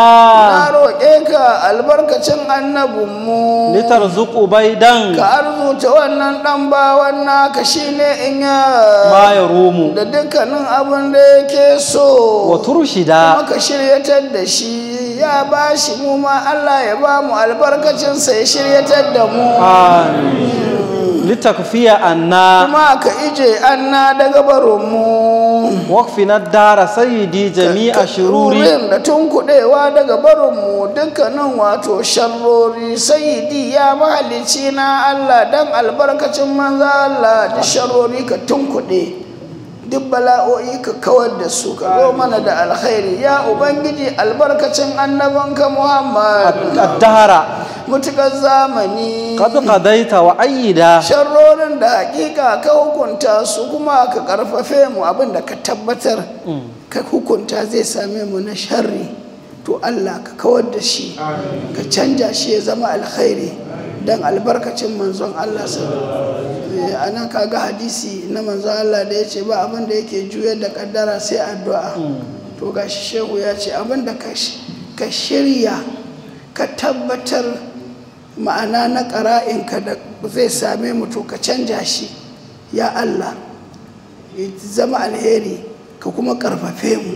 Speaker 1: na roƙe ka albarkacin annabinmu
Speaker 2: litarzuqu baidan
Speaker 1: ka arzuta wannan dan bawan naka shine in ya
Speaker 2: ma yarumu
Speaker 1: da dukkanin abin da yake so
Speaker 2: wa turshida
Speaker 1: kuma ka shiryatar da shi ya bashi mu ma Allah ya ba mu albarkacin sa ya shiryatar da mu
Speaker 2: amin litakfiya anna
Speaker 1: kuma ka ije anna daga barinmu
Speaker 2: waqfina dara sayyidi jami'a shururi
Speaker 1: rurin da tunkuɗewa daga barinmu dukkanin wato sharrori sayyidi ya mahalicci na Allah dan albarkacin manzo Allah da sharrori ka tunkuɗe duk bala'o'i ka kawar da su ka zo mana da alkhairi ya ubangiji albarkacin annabanka Muhammad
Speaker 2: ad-dahara
Speaker 1: mutukar zamani
Speaker 2: qad qadaita wa ayyida
Speaker 1: sharrorin da hakika ka hukunta su kuma ka karfafe mu abinda ka tabbatar ka hukunta zai same mu na sharri to Allah ka kawar da shi ka canja shi ya zama alkhairi dan albarkacin manzon Allah a nan kaga hadisi na manzon Allah da ya ce ba abin da yake juyar da kaddara sai addu'a to gashi shehu ya ce abin da ka shirya ka tabbatar ma'ana na ƙara'inka da zai same mu to ka canja shi ya Allah ya zama alheri ka kuma ƙarfafe mu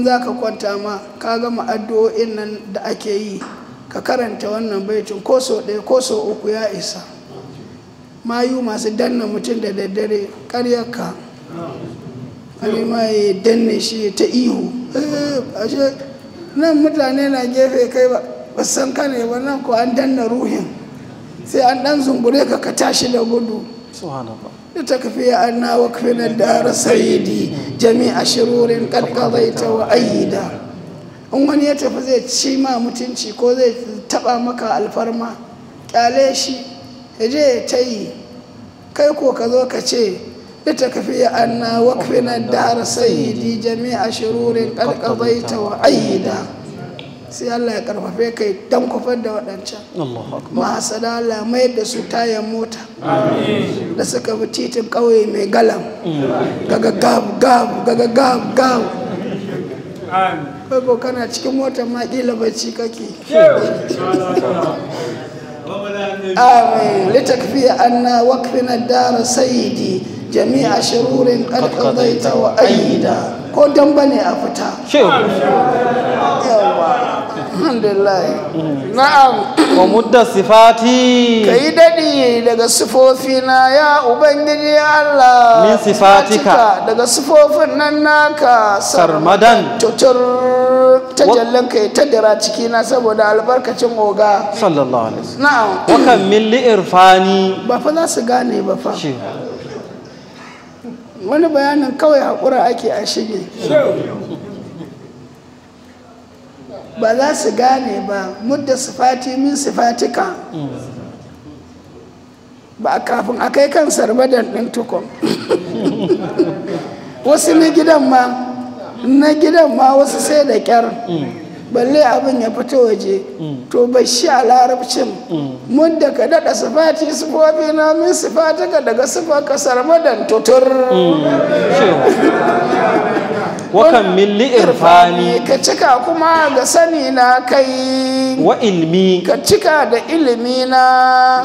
Speaker 1: za ka kwanta ma ka gama addu'o'in nan da ake yi ka karanta wannan baitin ko so ɗaya ko so uku ya isa mayu masu danna mutum da daddare ƙaryarka ma ya danne shi ta ihu ashe nan mutane na gefe kai ba san ka ne ba nan ko an danna ruhin sai an ɗan zungure ka ka tashi da gudu لتكفي عنا وكفنا الدار سيدي جميع شرور قد قضيت وأيدا in wani ya tafi zai ci ma mutunci ko zai taba maka alfarma kyale shi ya je ya ta yi kai ko ka zo ka ce لتكفي عنا وكفنا الدار سيدي جميع شرور قد قضيت وأيدا sai Allah ya karfafe kai dan kufar da waɗancan mahasada Allah mai da su tayan mota da suka bi titin ƙauye mai galam gaga gab kai ko kana cikin motar ma ƙila bacci kake amin litakfiya anna waqfina dar sayyidi jami'a shururin qad qadaita wa aida ko dan bane a fita alhamdulillah na'am
Speaker 2: wa mudda sifati
Speaker 1: kai dadi daga sifofina ya ubangiji Allah
Speaker 2: min sifatika
Speaker 1: daga sifofin nan naka
Speaker 2: sarmadan
Speaker 1: tutur tajallan kai tadira ciki na saboda albarkacin oga
Speaker 2: sallallahu alaihi wasallam
Speaker 1: na'am
Speaker 2: wa kam min li irfani
Speaker 1: ba fa za su gane ba fa wani bayanin kawai hakura ake a shige ba za su gane ba mudda sifati min sifatika ba kafin a kai kan sarbadan ɗin tukun wasu na gidan ma wasu sai da ƙyar balle abin ya fito waje to bai shi a larabcin mudda ka daɗa sifati sifofi na min sifataka daga sifa ka sarmadan tutur
Speaker 2: wakan milli irfani
Speaker 1: ka cika kuma ga sani na kai
Speaker 2: wa ilmi
Speaker 1: ka cika da ilimi na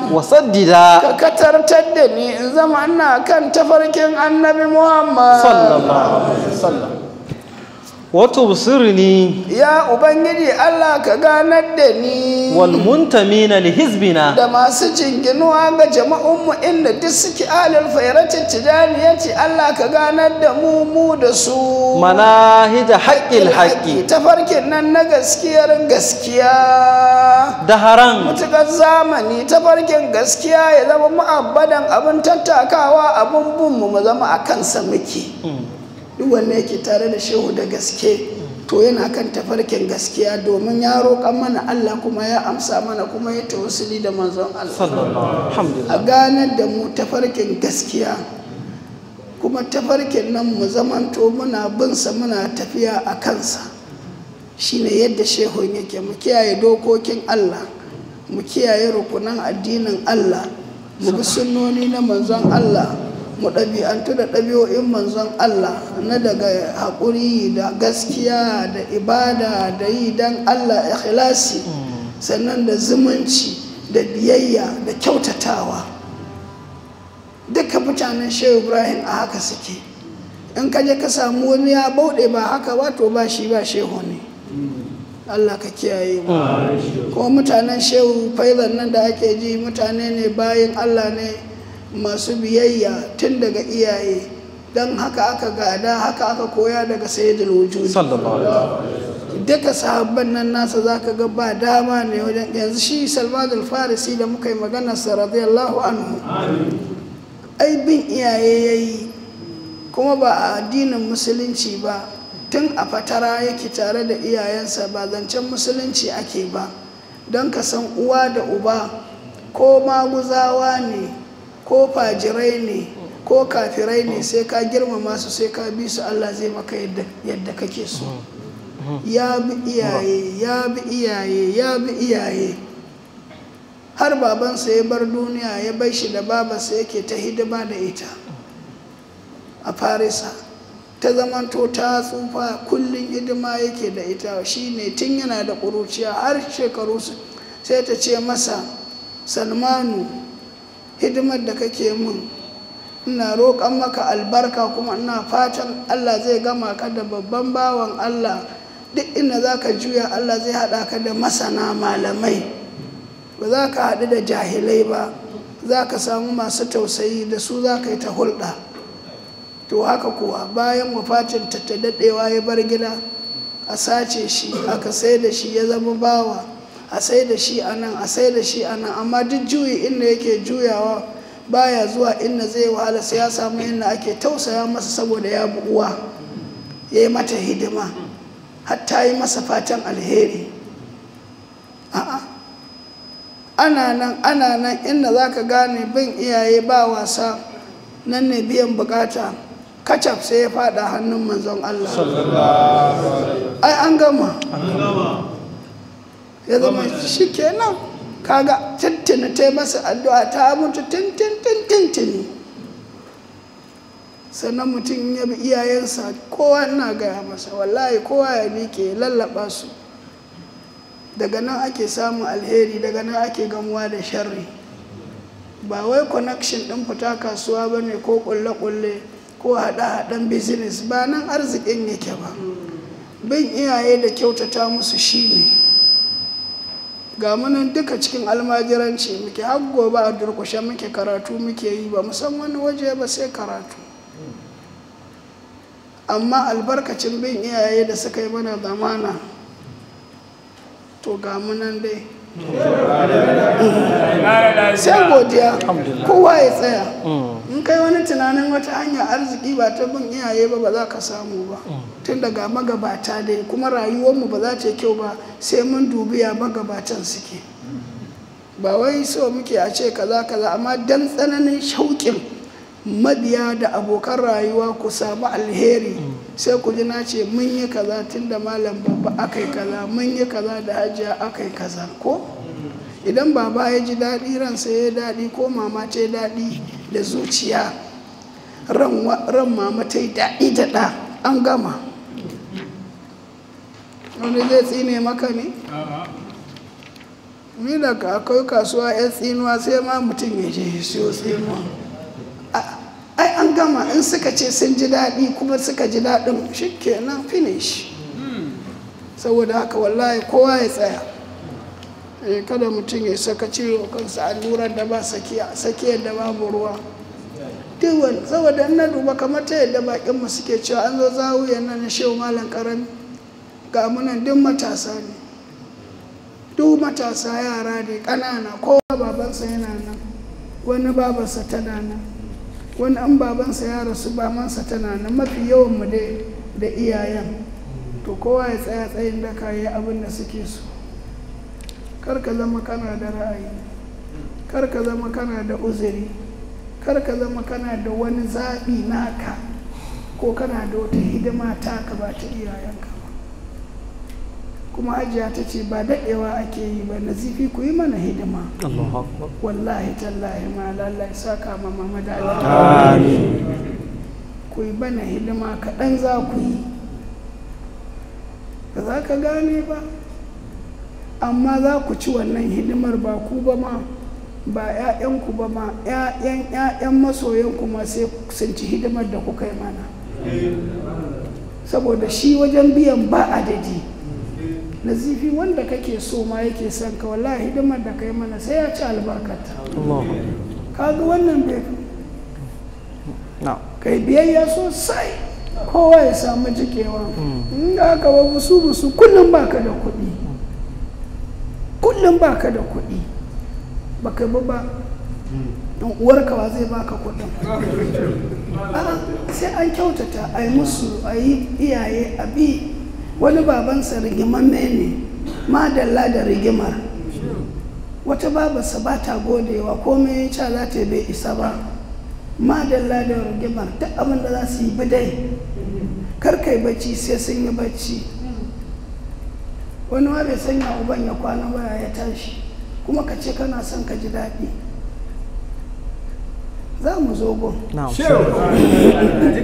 Speaker 2: wa saddida
Speaker 1: ka katartar da ni in zama ina kan tafarkin annabi Muhammad
Speaker 2: sallallahu alaihi wasallam wa tubsirni
Speaker 1: ya ubangiji Allah ka ganar da ni
Speaker 2: wal muntamina li hizbina
Speaker 1: da masu jinginuwa ga jama'unmu inda duk suke alal fairatin tijaniyati Allah ka ganar da mu da su
Speaker 2: manahija haqqil haqqi
Speaker 1: tafarkin nan na gaskiyar gaskiya
Speaker 2: daharan
Speaker 1: mutukar zamani tafarkin gaskiya ya zama mu'abbadan abin tattakawa abin bin mu zama a kansa muke duk wanda yake tare da shehu da gaske to yana kan tafarkin gaskiya domin ya roƙa mana Allah kuma ya amsa mana kuma ya tawassuli da manzon Allah a ganar da mu tafarkin gaskiya kuma tafarkin nan mu zamanto muna bin sa muna tafiya a kansa shine yadda shehun yake mu kiyaye dokokin Allah mu kiyaye rukunan addinin Allah mu bi sunnoni na manzon Allah mu ɗabi'antu da ɗabi'o'in manzon Allah na daga haƙuri da gaskiya da ibada da yi don Allah ikhlasi sannan da zumunci da biyayya da kyautatawa duka mutanen shehu Ibrahim a haka suke in ka je ka samu wani ya bauɗe ba haka ba to ba shi ba shehu ne Allah ka kiyaye mu kuma mutanen shehu faizan nan da ake ji mutane ne bayin Allah ne masu biyayya tun daga iyaye don haka aka gada haka aka koya daga sayyidul wujud duka sahabban nan nasa zaka ga ba dama ne wajen yanzu shi Salman al-Farisi da muka yi magana sa radiyallahu anhu ai bin iyaye yayi kuma ba a addinin musulunci ba tun a fatara yake tare da iyayensa ba zancen musulunci ake ba don ka san uwa da uba ko maguzawa ne ko fajirai ne ko kafirai ne sai ka girmama su sai ka bi su Allah zai maka yadda kake so ya bi iyaye ya bi iyaye ya bi iyaye har babansa ya bar duniya ya bai shi da babansa yake ta hidima da ita a Farisa ta zamanto ta tsufa kullum hidima yake da ita shine tun yana da ƙuruciya har shekaru sai ta ce masa Salmanu hidimar da kake min ina roƙon maka albarka kuma ina fatan Allah zai gama ka da babban bawan Allah duk inda za ka juya Allah zai haɗa ka da masana malamai ba za ka haɗu da jahilai ba za ka samu masu tausayi da su za ka yi ta hulɗa to haka kuwa bayan wafatin ta daɗewa ya bar gida a sace shi aka sai da shi ya zama bawa a sai da shi a nan a sai da shi a nan amma duk juyi inda yake juyawa baya zuwa inda zai wahala sai ya samu inda ake tausaya masa saboda ya bi uwa ya yi mata hidima hatta yi masa fatan alheri ana nan inda za ka gane bin iyaye ba wasa nan ne biyan bukata kacaf sai ya fada hannun manzon Allah ai an gama ya zama shi kenan kaga tuntuni ta masa addu'a ta mutu tuntuni sannan mutum ya bi iyayensa kowa ina gaya masa wallahi kowa ya miƙe lallaba su daga nan ake samun alheri daga nan ake gamuwa da sharri ba wai connection ɗin fita kasuwa ba ne ko ƙulle-ƙulle ko haɗa-haɗen business ba nan arzikin yake ba bin iyaye da kyautata musu shine ga munan duka cikin almajiranci muke har gobe a durkushe muke karatu muke yi ba san wani waje ba sai karatu amma albarkacin bin iyaye da suka yi mana zamana to ga munan dai sai godiya kowa ya tsaya in kai wani tunanin wata hanyar arziki ba ta bin iyaye ba za ka samu ba tun daga magabata dai kuma rayuwarmu ba za ta yi kyau ba sai mun dubi ya magabatan suke ba wai so muke a ce kaza amma dan tsananin shauƙin mabiya da abokan rayuwa ku samu alheri sai ku ji na ce mun yi kaza tun da malam babba aka yi kaza, mun yi kaza da hajiya aka yi kaza ko idan baba ya ji daɗi ransa ya daɗi ko mama ta yi daɗi da zuciya ran mama ta yi daɗi da ɗa an gama. wani zai tsine maka ne? ni da akwai kasuwa ya tsinuwa sai ma mutum ya je ya siyo tsinuwa. ai an gama in suka ce sun ji daɗi kuma suka ji daɗin shi kenan finish. saboda haka wallahi kowa ya tsaya kada mutum ya saka ciwo kansa allurar da ba sakiyar da babu ruwa. saboda na duba kamar ta yadda bakinmu suke cewa an zo zawuyan nan na shehu malam karami ga munan duk matasa ne, duk matasa yara ne ƙanana, kowa babansa yana nan, wani babansa tana nan, wani an babansa ya rasu babansa tana nan, mafi yawan mu da iyayen. to kowa ya tsaya tsayin da kayi abin da suke so. kar ka zama kana da ra'ayi, kar ka zama kana da uzuri, kar ka zama kana da wani zaɓi naka ko kana da wata hidima taka ba ta iyayenka ba. kuma hajiya ta ce ba daɗewa ake yi ba, nazifi ku yi mana hidima. wallahi tallahi ma lallai saka ma mama da alheri. ku yi mana hidima kaɗan za ku yi, ba za ka gane ba amma za ku ci wannan hidimar ba ku ba ma, ba 'ya'yanku ba ma, 'ya'yan masoyanku ma sai sun ci hidimar da kuka yi mana. saboda shi wajen biyan ba adadi. nazifi wanda kake so ma yake son ka, wallahi hidimar da kai mana sai ya ci albarkata. kaga wannan bai kai biyayya sosai, kowa ya samu jikewa. inda aka wa busu kullum baka da kuɗi, kullum baka da kuɗi, baka ba uwarka wa zai baka kuɗin. sai an kyautata a yi musu, a yi iyaye a bi. wani babansa rigimamme ne, madalla da rigimar. wata babarsa ba ta godewa komai ya ca za ta bai isa ba, madalla da rigimar. duk abin da za su yi bidai, karkai bacci sai sun yi bacci. wani ma bai sanya uban ya kwana baya ya tashi, kuma ka ce kana son ka ji daɗi. za mu zo gun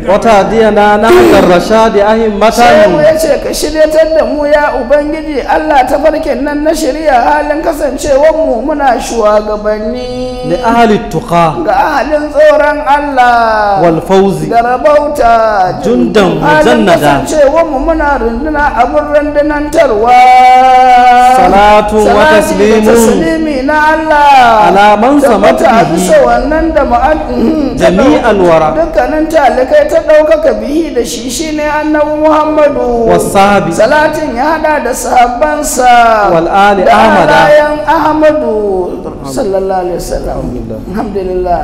Speaker 2: wata diyana na hankar rashadi ahin matan
Speaker 1: ya ce ka shiryatar da mu ya ubangiji Allah ta farkin nan na shirya halin kasancewar mu muna shugabanni
Speaker 2: da ahli tuqa
Speaker 1: ga ahalin tsoron Allah
Speaker 2: wal fawzi
Speaker 1: da rabauta
Speaker 2: jundan mujannada
Speaker 1: kasancewar mu muna runduna abin rundunantarwa.
Speaker 2: salatu wa
Speaker 1: taslimi na Allah
Speaker 2: ala man samata
Speaker 1: bisa wannan da
Speaker 2: jami'al wara
Speaker 1: dukkanin talikai ta ɗaukaka bihi da shi shine annabi Muhammadu
Speaker 2: wasahabi
Speaker 1: salatin ya hada da sahabbansa
Speaker 2: wal ali
Speaker 1: da
Speaker 2: ahmada
Speaker 1: alayan Ahmadu sallallahu alaihi wasallam. alhamdulillah.